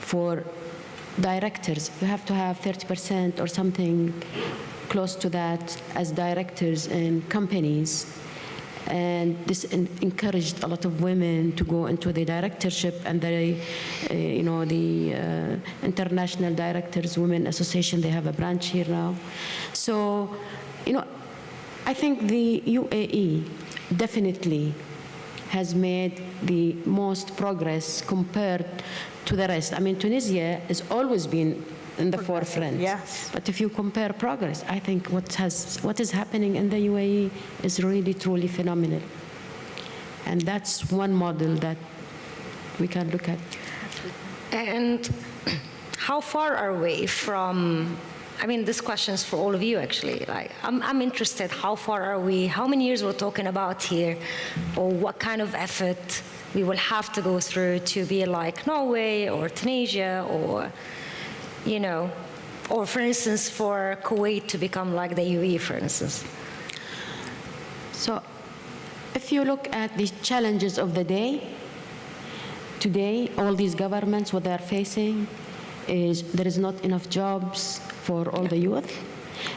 for directors. You have to have 30% or something close to that as directors in companies. And this encouraged a lot of women to go into the directorship, and the International Directors Women Association, they have a branch here now. So, I think the UAE definitely has made the most progress compared to the rest. I mean, Tunisia has always been in the forefront. Yes. But if you compare progress, I think what is happening in the UAE is really, truly phenomenal. And that's one model that we can look at. And how far are we from, I mean, this question is for all of you, actually. Like, I'm interested, how far are we? How many years we're talking about here? Or what kind of effort we will have to go through to be like Norway or Tunisia, or, or for instance, for Kuwait to become like the UAE, for instance? So if you look at the challenges of the day, today, all these governments, what they're facing is there is not enough jobs for all the youth.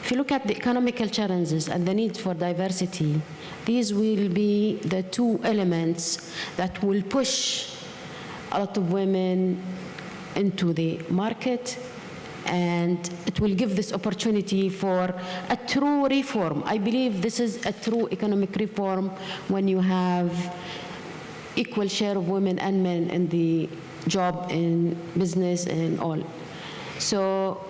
If you look at the economical challenges and the need for diversity, these will be the two elements that will push a lot of women into the market, and it will give this opportunity for a true reform. I believe this is a true economic reform when you have equal share of women and men in the job, in business, and all. So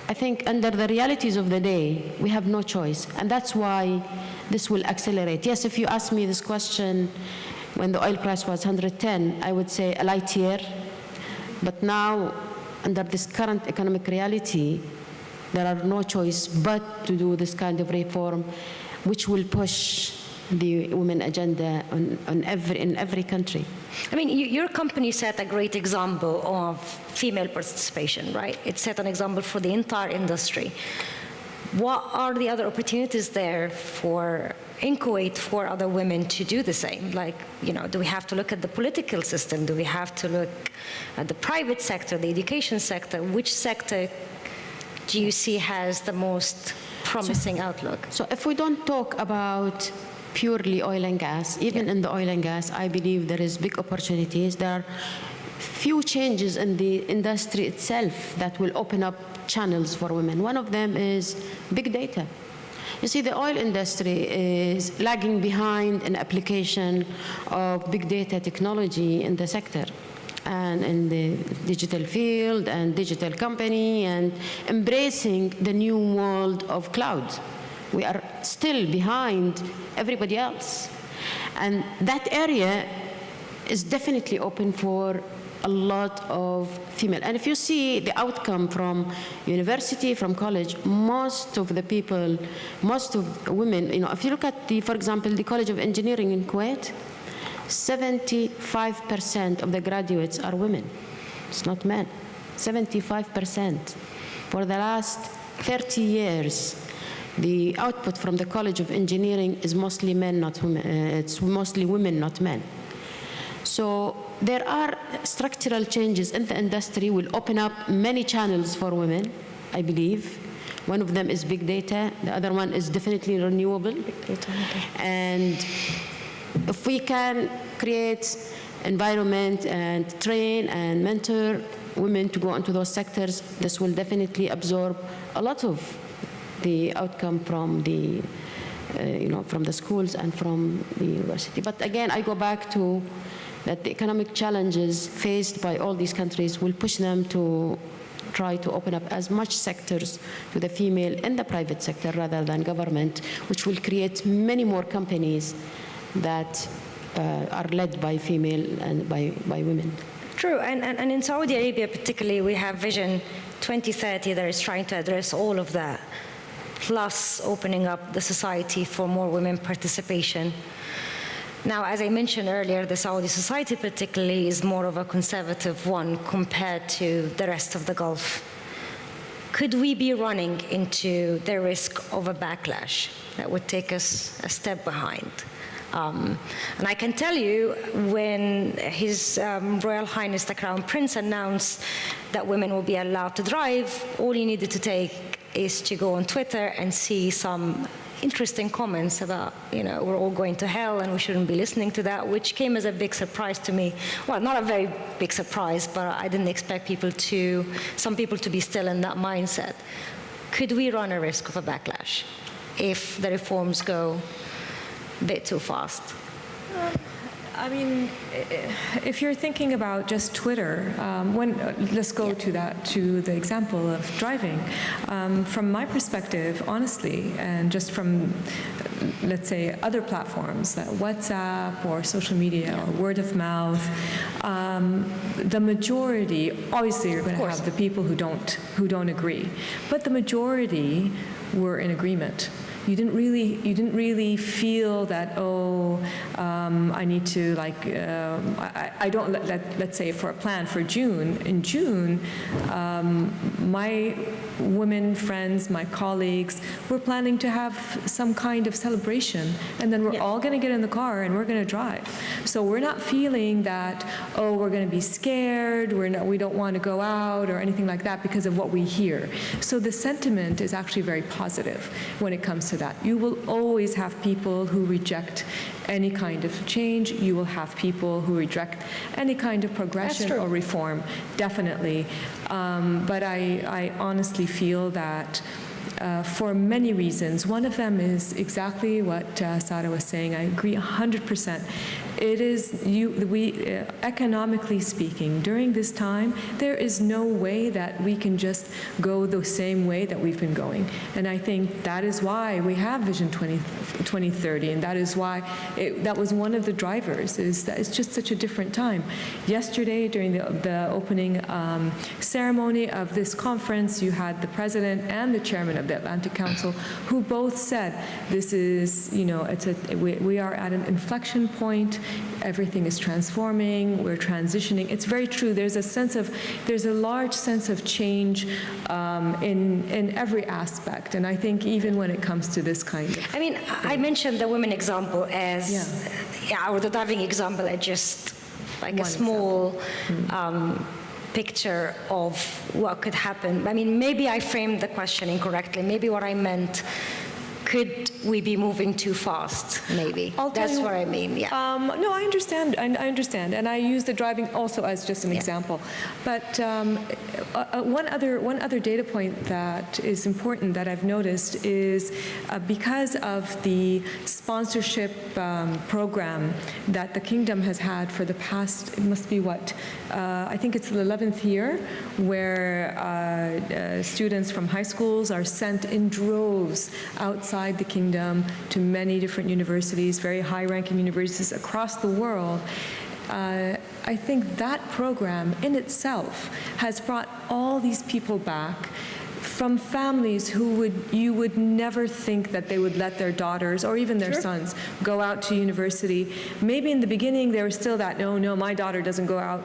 I think under the realities of the day, we have no choice, and that's why this will accelerate. Yes, if you ask me this question when the oil price was 110, I would say a light year. But now, under this current economic reality, there are no choice but to do this kind of reform, which will push the women agenda in every country. I mean, your company set a great example of female participation, right? It set an example for the entire industry. What are the other opportunities there in Kuwait for other women to do the same? Like, do we have to look at the political system? Do we have to look at the private sector, the education sector? Which sector do you see has the most promising outlook? So if we don't talk about purely oil and gas, even in the oil and gas, I believe there is big opportunities. There are few changes in the industry itself that will open up channels for women. One of them is big data. You see, the oil industry is lagging behind in application of big data technology in the sector and in the digital field and digital company and embracing the new world of cloud. We are still behind everybody else. And that area is definitely open for a lot of female. And if you see the outcome from university, from college, most of the people, most of women, if you look at for example, the College of Engineering in Kuwait, 75% of the graduates are women. It's not men. 75%. For the last 30 years, the output from the College of Engineering is mostly men, not women. It's mostly women, not men. So there are structural changes in the industry will open up many channels for women, I believe. One of them is big data. The other one is definitely renewable. And if we can create environment and train and mentor women to go into those sectors, this will definitely absorb a lot of the outcome from the, from the schools and from the university. But again, I go back to that the economic challenges faced by all these countries will push them to try to open up as much sectors to the female in the private sector rather than government, which will create many more companies that are led by female and by women. True, and in Saudi Arabia particularly, we have Vision 2030 that is trying to address all of that, plus opening up the society for more women participation. Now, as I mentioned earlier, the Saudi society particularly is more of a conservative one compared to the rest of the Gulf. Could we be running into the risk of a backlash that would take us a step behind? And I can tell you, when His Royal Highness the Crown Prince announced that women will be allowed to drive, all you needed to take is to go on Twitter and see some interesting comments about, we're all going to hell and we shouldn't be listening to that, which came as a big surprise to me. Well, not a very big surprise, but I didn't expect some people to be still in that mindset. Could we run a risk of a backlash if the reforms go a bit too fast? I mean, if you're thinking about just Twitter, let's go to the example of driving. From my perspective, honestly, and just from, let's say, other platforms, like WhatsApp or social media or word of mouth, the majority, obviously you're going to have the people who don't agree, but the majority were in agreement. You didn't really feel that, I need to, I don't, let's say for a plan for June, in June, my women friends, my colleagues, were planning to have some kind of celebration, and then we're all going to get in the car and we're going to drive. So we're not feeling that, we're going to be scared, we don't want to go out or anything like that because of what we hear. So the sentiment is actually very positive when it comes to that. You will always have people who reject any kind of change. You will have people who reject any kind of progression or reform, definitely. But I honestly feel that for many reasons. One of them is exactly what Sara was saying. I agree 100%. It is, economically speaking, during this time, there is no way that we can just go the same way that we've been going. And I think that is why we have Vision 2030, and that is why that was one of the drivers, is that it's just such a different time. Yesterday, during the opening ceremony of this conference, you had the president and the chairman of the Atlantic Council who both said, this is, we are at an inflection point. Everything is transforming, we're transitioning. It's very true. There's a large sense of change in every aspect. And I think even when it comes to this kind of thing. I mentioned the women example as, or the driving example as just like a small picture of what could happen. Maybe I framed the question incorrectly. Maybe what I meant, could we be moving too fast? Maybe. That's what I mean. Yeah. No, I understand. I understand, and I use the driving also as just an example. But one other data point that is important that I've noticed is because of the sponsorship program that the kingdom has had for the past, it must be I think it's the 11th year, where students from high schools are sent in droves outside the kingdom to many different universities, very high-ranking universities across the world. I think that program in itself has brought all these people back from families who you would never think that they would let their daughters or even their sons go out to university. Maybe in the beginning there was still that, no, my daughter doesn't go out,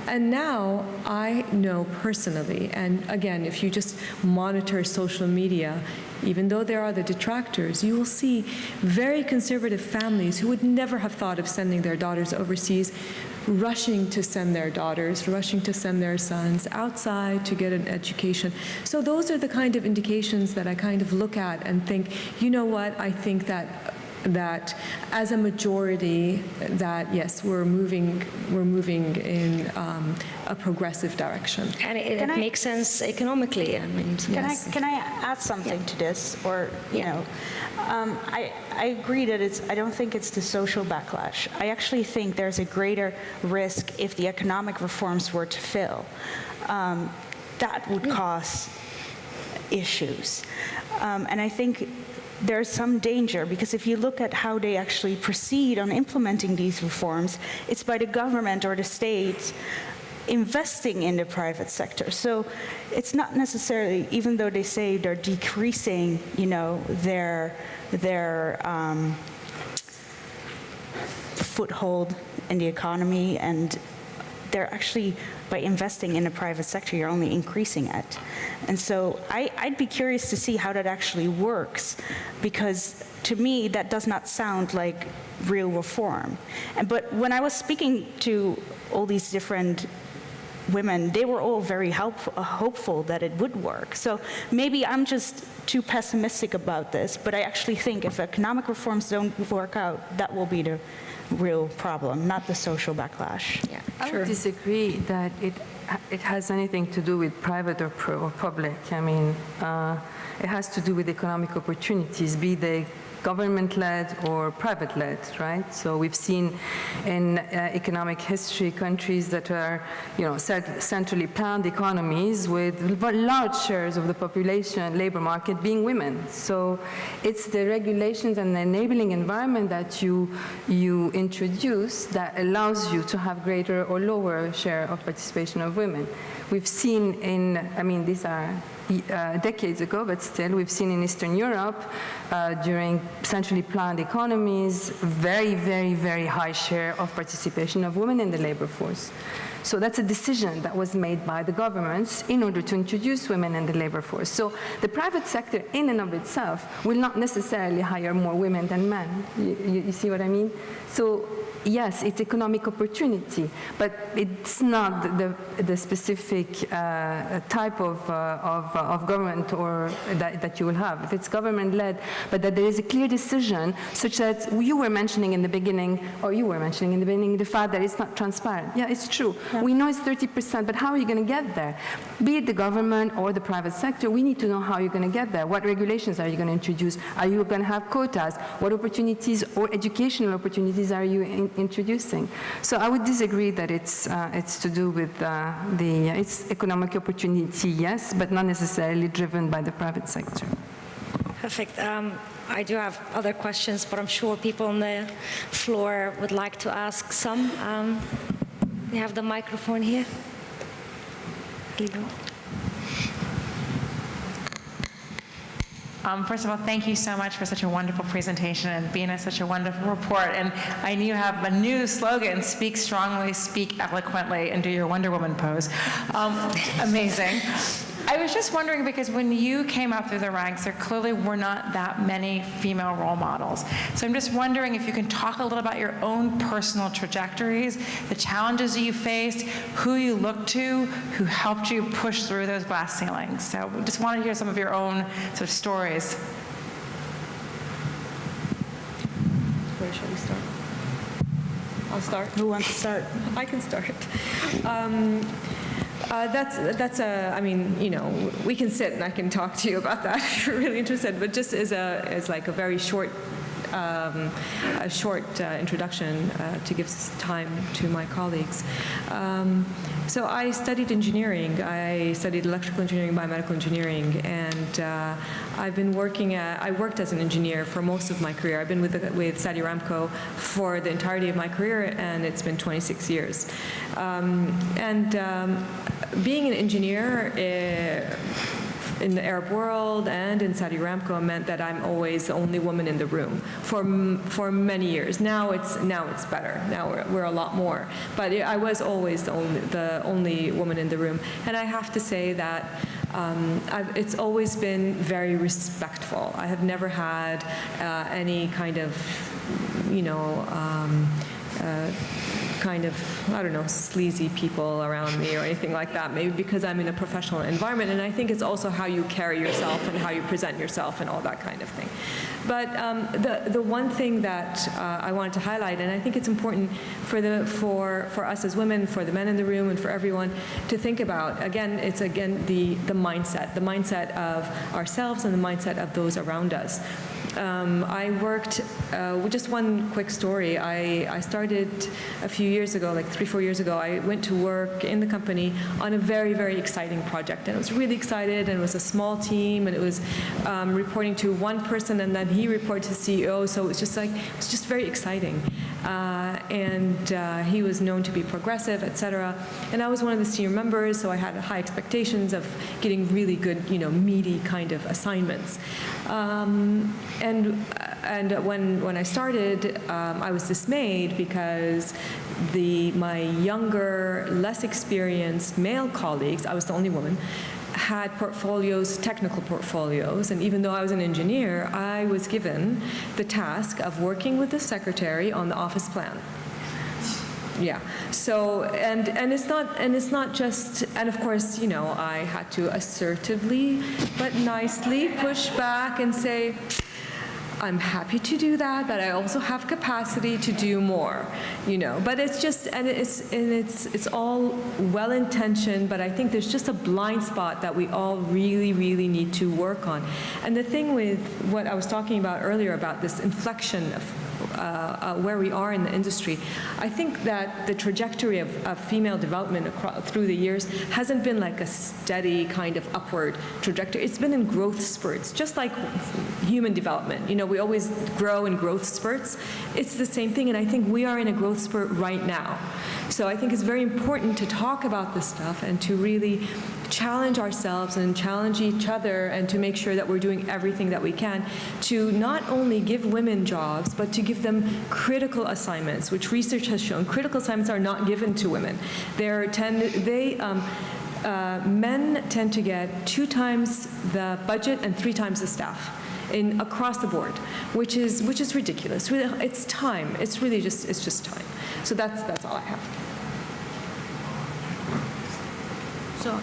And now I know personally, and again, if you just monitor social media, even though there are the detractors, you will see very conservative families who would never have thought of sending their daughters overseas, rushing to send their daughters, rushing to send their sons outside to get an education. So those are the kind of indications that I kind of look at and think, you know what, I think that as a majority, that yes, we're moving in a progressive direction. And it makes sense economically. Can I add something to this? Or I agree that I don't think it's the social backlash. I actually think there's a greater risk if the economic reforms were to fail. That would cause issues. And I think there's some danger, because if you look at how they actually proceed on implementing these reforms, it's by the government or the state investing in the private sector. So it's not necessarily, even though they say they're decreasing, their foothold in the economy, and they're actually, by investing in the private sector, you're only increasing it. And so I'd be curious to see how that actually works, because to me, that does not sound like real reform. But when I was speaking to all these different women, they were all very hopeful that it would work. So maybe I'm just too pessimistic about this, but I actually think if economic reforms don't work out, that will be the real problem, not the social backlash. Yeah, I sure. would disagree that it has anything to do with private or public. I mean, it has to do with economic opportunities, be they government-led or private-led, right? So we've seen in economic history countries that are, centrally planned economies with large shares of the population labor market being women. So it's the regulations and the enabling environment that you introduce that allows you to have greater or lower share of participation of women. We've seen these are decades ago, but still we've seen in Eastern Europe during centrally planned economies very, very, very high share of participation of women in the labor force. So that's a decision that was made by the governments in order to introduce women in the labor force. So the private sector in and of itself will not necessarily hire more women than men. You see what I mean? So yes, it's economic opportunity, but it's not the specific type of government or that you will have. If it's government-led, but that there is a clear decision, such that you were mentioning in the beginning, the fact that it's not transparent. Yeah, it's true. Yeah. We know it's 30%, but how are you going to get there? Be it the government or the private sector, we need to know how you're going to get there. What regulations are you going to introduce? Are you going to have quotas? What opportunities or educational opportunities are you introducing? So I would disagree that it's to do with it's economic opportunity, yes, but not necessarily driven by the private sector. Perfect. I do have other questions, but I'm sure people on the floor would like to ask some. We have the microphone here. First of all, thank you so much for such a wonderful presentation and being such a wonderful report. And I know you have a new slogan, speak strongly, speak eloquently, and do your Wonder Woman pose. Amazing. I was just wondering, because when you came up through the ranks, there clearly were not that many female role models. So I'm just wondering if you can talk a little about your own personal trajectories, the challenges you faced, who you looked to, who helped you push through those glass ceilings. So we just want to hear some of your own sort of stories. Where shall we start? I'll start. Who wants to start? I can start. We can sit and I can talk to you about that if you're really interested, but just as like a very short introduction to give time to my colleagues. So I studied engineering. I studied electrical engineering, biomedical engineering, and I worked as an engineer for most of my career. I've been with Saudi Aramco for the entirety of my career, and it's been 26 years. Being an engineer in the Arab world and in Saudi Aramco meant that I'm always the only woman in the room for many years. Now it's better. Now we're a lot more. But I was always the only woman in the room. And I have to say that it's always been very respectful. I have never had any kind of, sleazy people around me or anything like that, maybe because I'm in a professional environment, and I think it's also how you carry yourself and how you present yourself and all that kind of thing. But the one thing that I wanted to highlight, and I think it's important for us as women, for the men in the room, and for everyone to think about, it's the mindset of ourselves and the mindset of those around us. I worked, just one quick story, I started a few years ago, like 3-4 years ago, I went to work in the company on a very, very exciting project. And I was really excited, and it was a small team, and it was reporting to one person, and then he reported to the CEO, so it was just very exciting. He was known to be progressive, etc. And I was one of the senior members, so I had high expectations of getting really good, meaty kind of assignments. And when I started, I was dismayed because my younger, less experienced male colleagues, I was the only woman, had portfolios, technical portfolios, and even though I was an engineer, I was given the task of working with the secretary on the office plan. Yeah. So and it's not just, and of course, you know, I had to assertively but nicely push back and say, I'm happy to do that, but I also have capacity to do more, you know. But it's just, and it's all well-intentioned, but I think there's just a blind spot that we all really, really need to work on. And the thing with what I was talking about earlier about this inflection of where we are in the industry, I think that the trajectory of female development through the years hasn't been like a steady kind of upward trajectory. It's been in growth spurts, just like human development. You know, we always grow in growth spurts. It's the same thing, and I think we are in a growth spurt right now. So I think it's very important to talk about this stuff and to really challenge ourselves and challenge each other and to make sure that we're doing everything that we can to not only give women jobs, but to give them critical assignments, which research has shown critical assignments are not given to women. Men tend to get 2 times the budget and 3 times the staff across the board, which is ridiculous. Really, it's time. It's just time. So that's all I have. So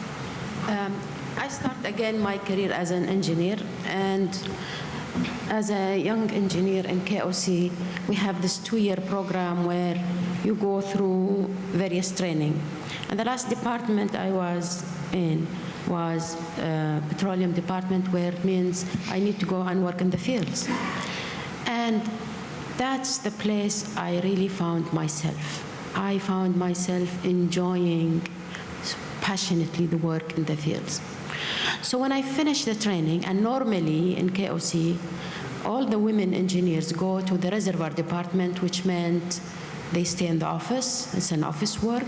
I start again my career as an engineer, and as a young engineer in KOC, we have this 2-year program where you go through various training. And the last department I was in was petroleum department, where it means I need to go and work in the fields. And that's the place I really found myself. I found myself enjoying passionately the work in the fields. So when I finished the training, and normally in KOC, all the women engineers go to the reservoir department, which meant they stay in the office, it's an office work,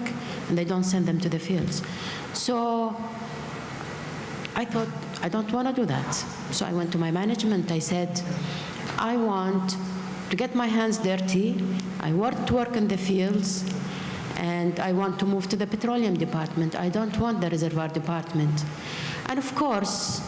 and they don't send them to the fields. So I thought, I don't want to do that. So I went to my management, I said, I want to get my hands dirty, I want to work in the fields, and I want to move to the petroleum department. I don't want the reservoir department. And of course,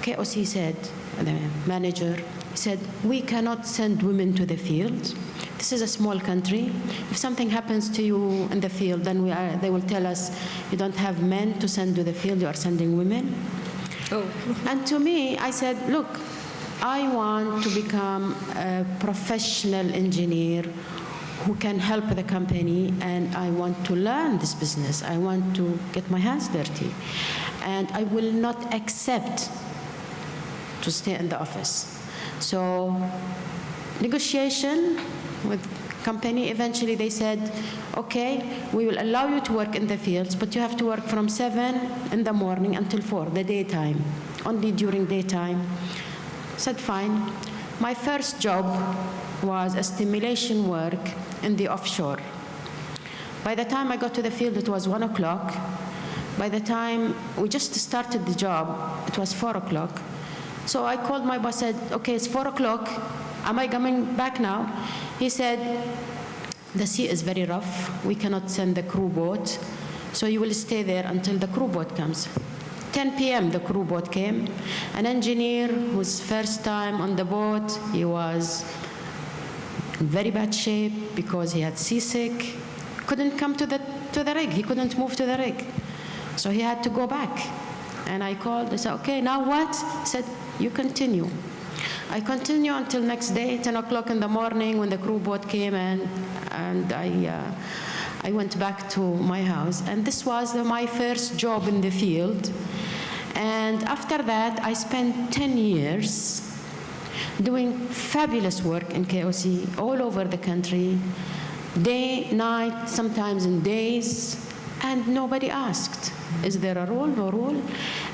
KOC said, the manager said, we cannot send women to the field. This is a small country. If something happens to you in the field, then they will tell us, you don't have men to send to the field, you are sending women. Oh. And to me, I said, look, I want to become a professional engineer who can help the company, and I want to learn this business. I want to get my hands dirty. And I will not accept to stay in the office. So negotiation with company, eventually they said, okay, we will allow you to work in the fields, but you have to work from 7 in the morning until 4, the daytime, only during daytime. I said, fine. My first job was a stimulation work in the offshore. By the time I got to the field, it was 1 o'clock. By the time we just started the job, it was 4 o'clock. So I called my boss, said, okay, it's 4 o'clock. Am I coming back now? He said, the sea is very rough. We cannot send the crew boat. So you will stay there until the crew boat comes. 10 p.m. the crew boat came. An engineer whose first time on the boat, he was in very bad shape because he had seasick. Couldn't come to the rig. He couldn't move to the rig. So he had to go back. And I called, I said, okay, now what? He said, you continue. I continue until next day, 10 o'clock in the morning when the crew boat came and I went back to my house. And this was my first job in the field. And after that, I spent 10 years doing fabulous work in KOC all over the country, day, night, sometimes in days, and nobody asked, is there a role? No role.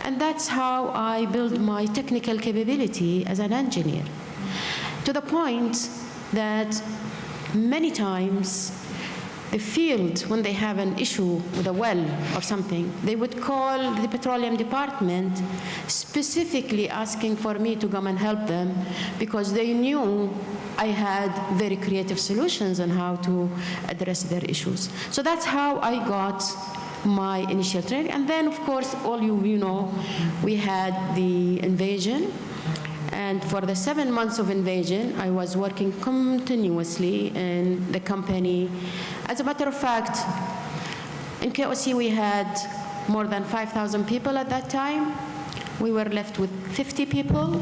And that's how I built my technical capability as an engineer, to the point that many times the field, when they have an issue with a well or something, they would call the petroleum department specifically asking for me to come and help them because they knew I had very creative solutions on how to address their issues. So that's how I got my initial training. And then, of course, all you know, we had the invasion. And for the 7 months of invasion, I was working continuously in the company. As a matter of fact, in KOC we had more than 5,000 people at that time. We were left with 50 people.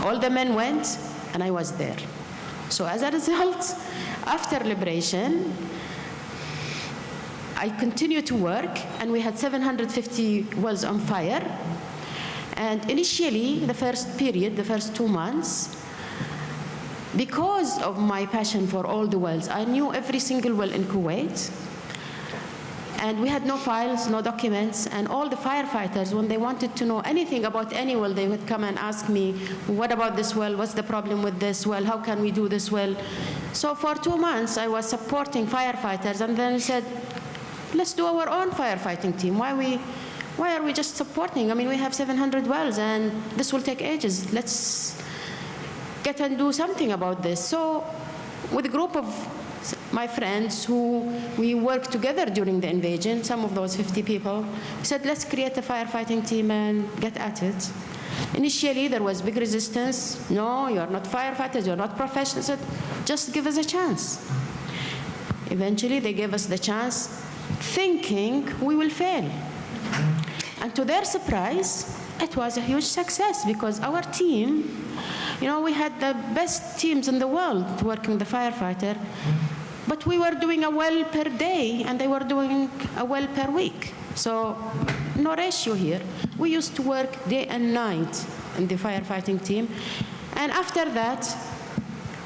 All the men went, and I was there. So as a result, after liberation, I continued to work, and we had 750 wells on fire. And initially, the first period, the first 2 months, because of my passion for all the wells, I knew every single well in Kuwait. And we had no files, no documents, and all the firefighters, when they wanted to know anything about any well, they would come and ask me, what about this well? What's the problem with this well? How can we do this well? So for 2 months, I was supporting firefighters, and then I said, let's do our own firefighting team. Why are we just supporting? I mean, we have 700 wells, and this will take ages. Let's get and do something about this. So with a group of my friends who we worked together during the invasion, some of those 50 people, we said, let's create a firefighting team and get at it. Initially, there was big resistance. No, you're not firefighters, you're not professionals. I said, just give us a chance. Eventually, they gave us the chance, thinking we will fail. And to their surprise, it was a huge success because our team, you know, we had the best teams in the world working the firefighter, but we were doing a well per day and they were doing a well per week. So no ratio here. We used to work day and night in the firefighting team. And after that,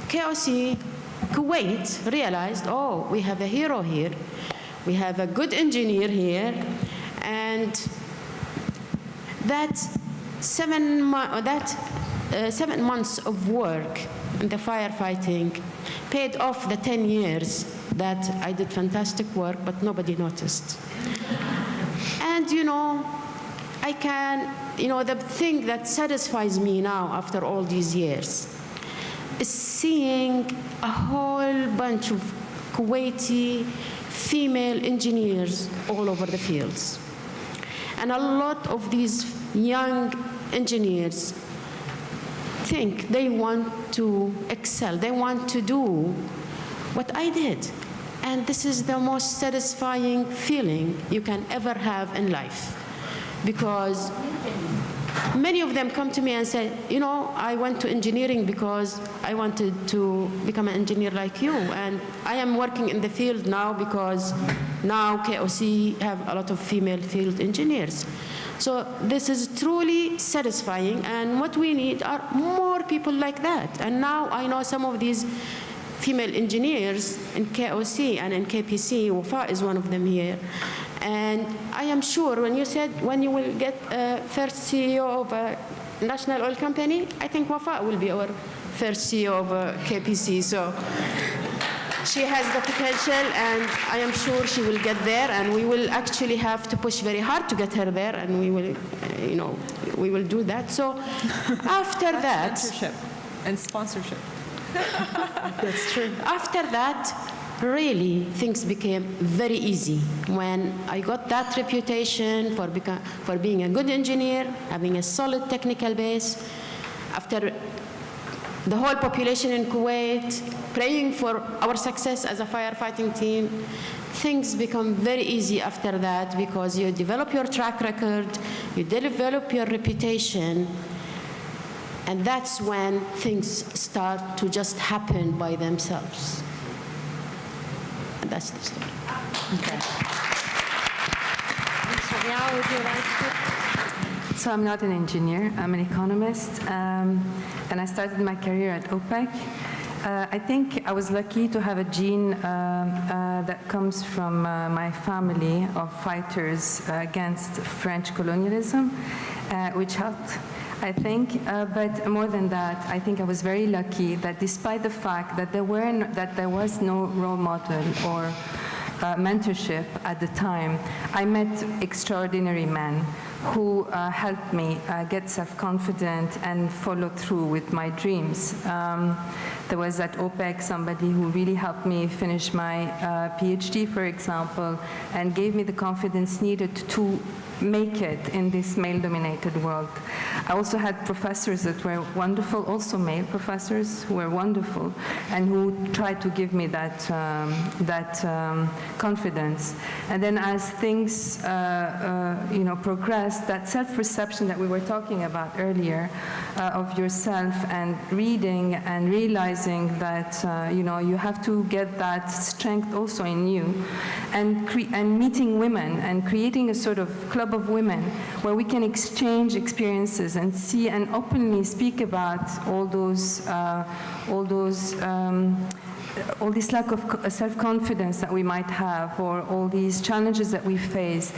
KOC Kuwait realized, oh, we have a hero here. We have a good engineer here. And that 7 months of work in the firefighting paid off the 10 years that I did fantastic work, but nobody noticed. And, you know, the thing that satisfies me now after all these years is seeing a whole bunch of Kuwaiti female engineers all over the fields. And a lot of these young engineers think they want to excel, they want to do what I did. And this is the most satisfying feeling you can ever have in life. Because many of them come to me and say, you know, I went to engineering because I wanted to become an engineer like you. And I am working in the field now because now KOC have a lot of female field engineers. So this is truly satisfying, and what we need are more people like that. And now I know some of these female engineers in KOC and in KPC. Wafa is one of them here. And I am sure when you said when you will get first CEO of a national oil company, I think Wafa will be our first CEO of KPC. So she has the potential, and I am sure she will get there, and we will actually have to push very hard to get her there, and we will, we will do that. So after that... Mentorship and sponsorship. That's true. After that, really, things became very easy. When I got that reputation for being a good engineer, having a solid technical base, after the whole population in Kuwait praying for our success as a firefighting team, things become very easy after that because you develop your track record, you develop your reputation, and that's when things start to just happen by themselves. And that's the story. Okay. So I'm not an engineer, I'm an economist, and I started my career at OPEC. I think I was lucky to have a gene that comes from my family of fighters against French colonialism, which helped I think. But more than that, I think I was very lucky that despite the fact that there was no role model or mentorship at the time, I met extraordinary men who helped me get self-confident and follow through with my dreams. There was at OPEC somebody who really helped me finish my PhD, for example, and gave me the confidence needed to make it in this male-dominated world. I also had professors that were wonderful, also male professors who were wonderful, and who tried to give me that confidence. And then as things progressed, that self-perception that we were talking about earlier of yourself, and reading and realizing that you have to get that strength also in you, and meeting women and creating a sort of club of women where we can exchange experiences and see and openly speak about all this lack of self-confidence that we might have, or all these challenges that we face.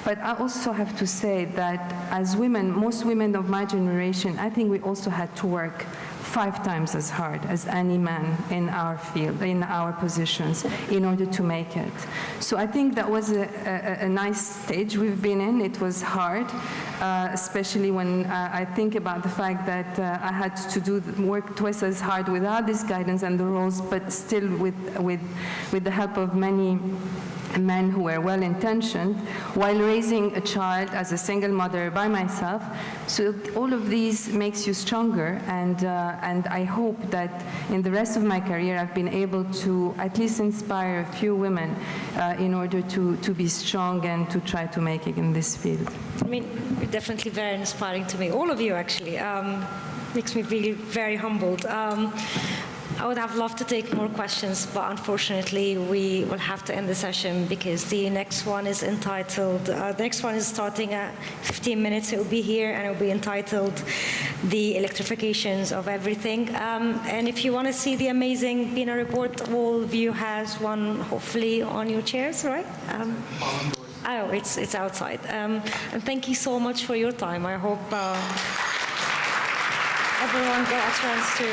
But I also have to say that as women, most women of my generation, I think we also had to work 5 times as hard as any man in our field, in our positions, in order to make it. So I think that was a nice stage we've been in. It was hard, especially when I think about the fact that I had to work twice as hard without this guidance and the roles, but still with the help of many men who were well-intentioned, while raising a child as a single mother by myself. So all of these makes you stronger, and I hope that in the rest of my career I've been able to at least inspire a few women in order to be strong and to try to make it in this field. I mean, you're definitely very inspiring to me, all of you actually. Makes me really very humbled. I would have loved to take more questions, but unfortunately we will have to end the session because the next one is entitled, the next one is starting at 15 minutes. It will be here and it will be entitled The Electrifications of Everything. And if you want to see the amazing Bina report, all of you has one hopefully on your chairs, right? Oh, it's outside. And thank you so much for your time. I hope everyone got a chance to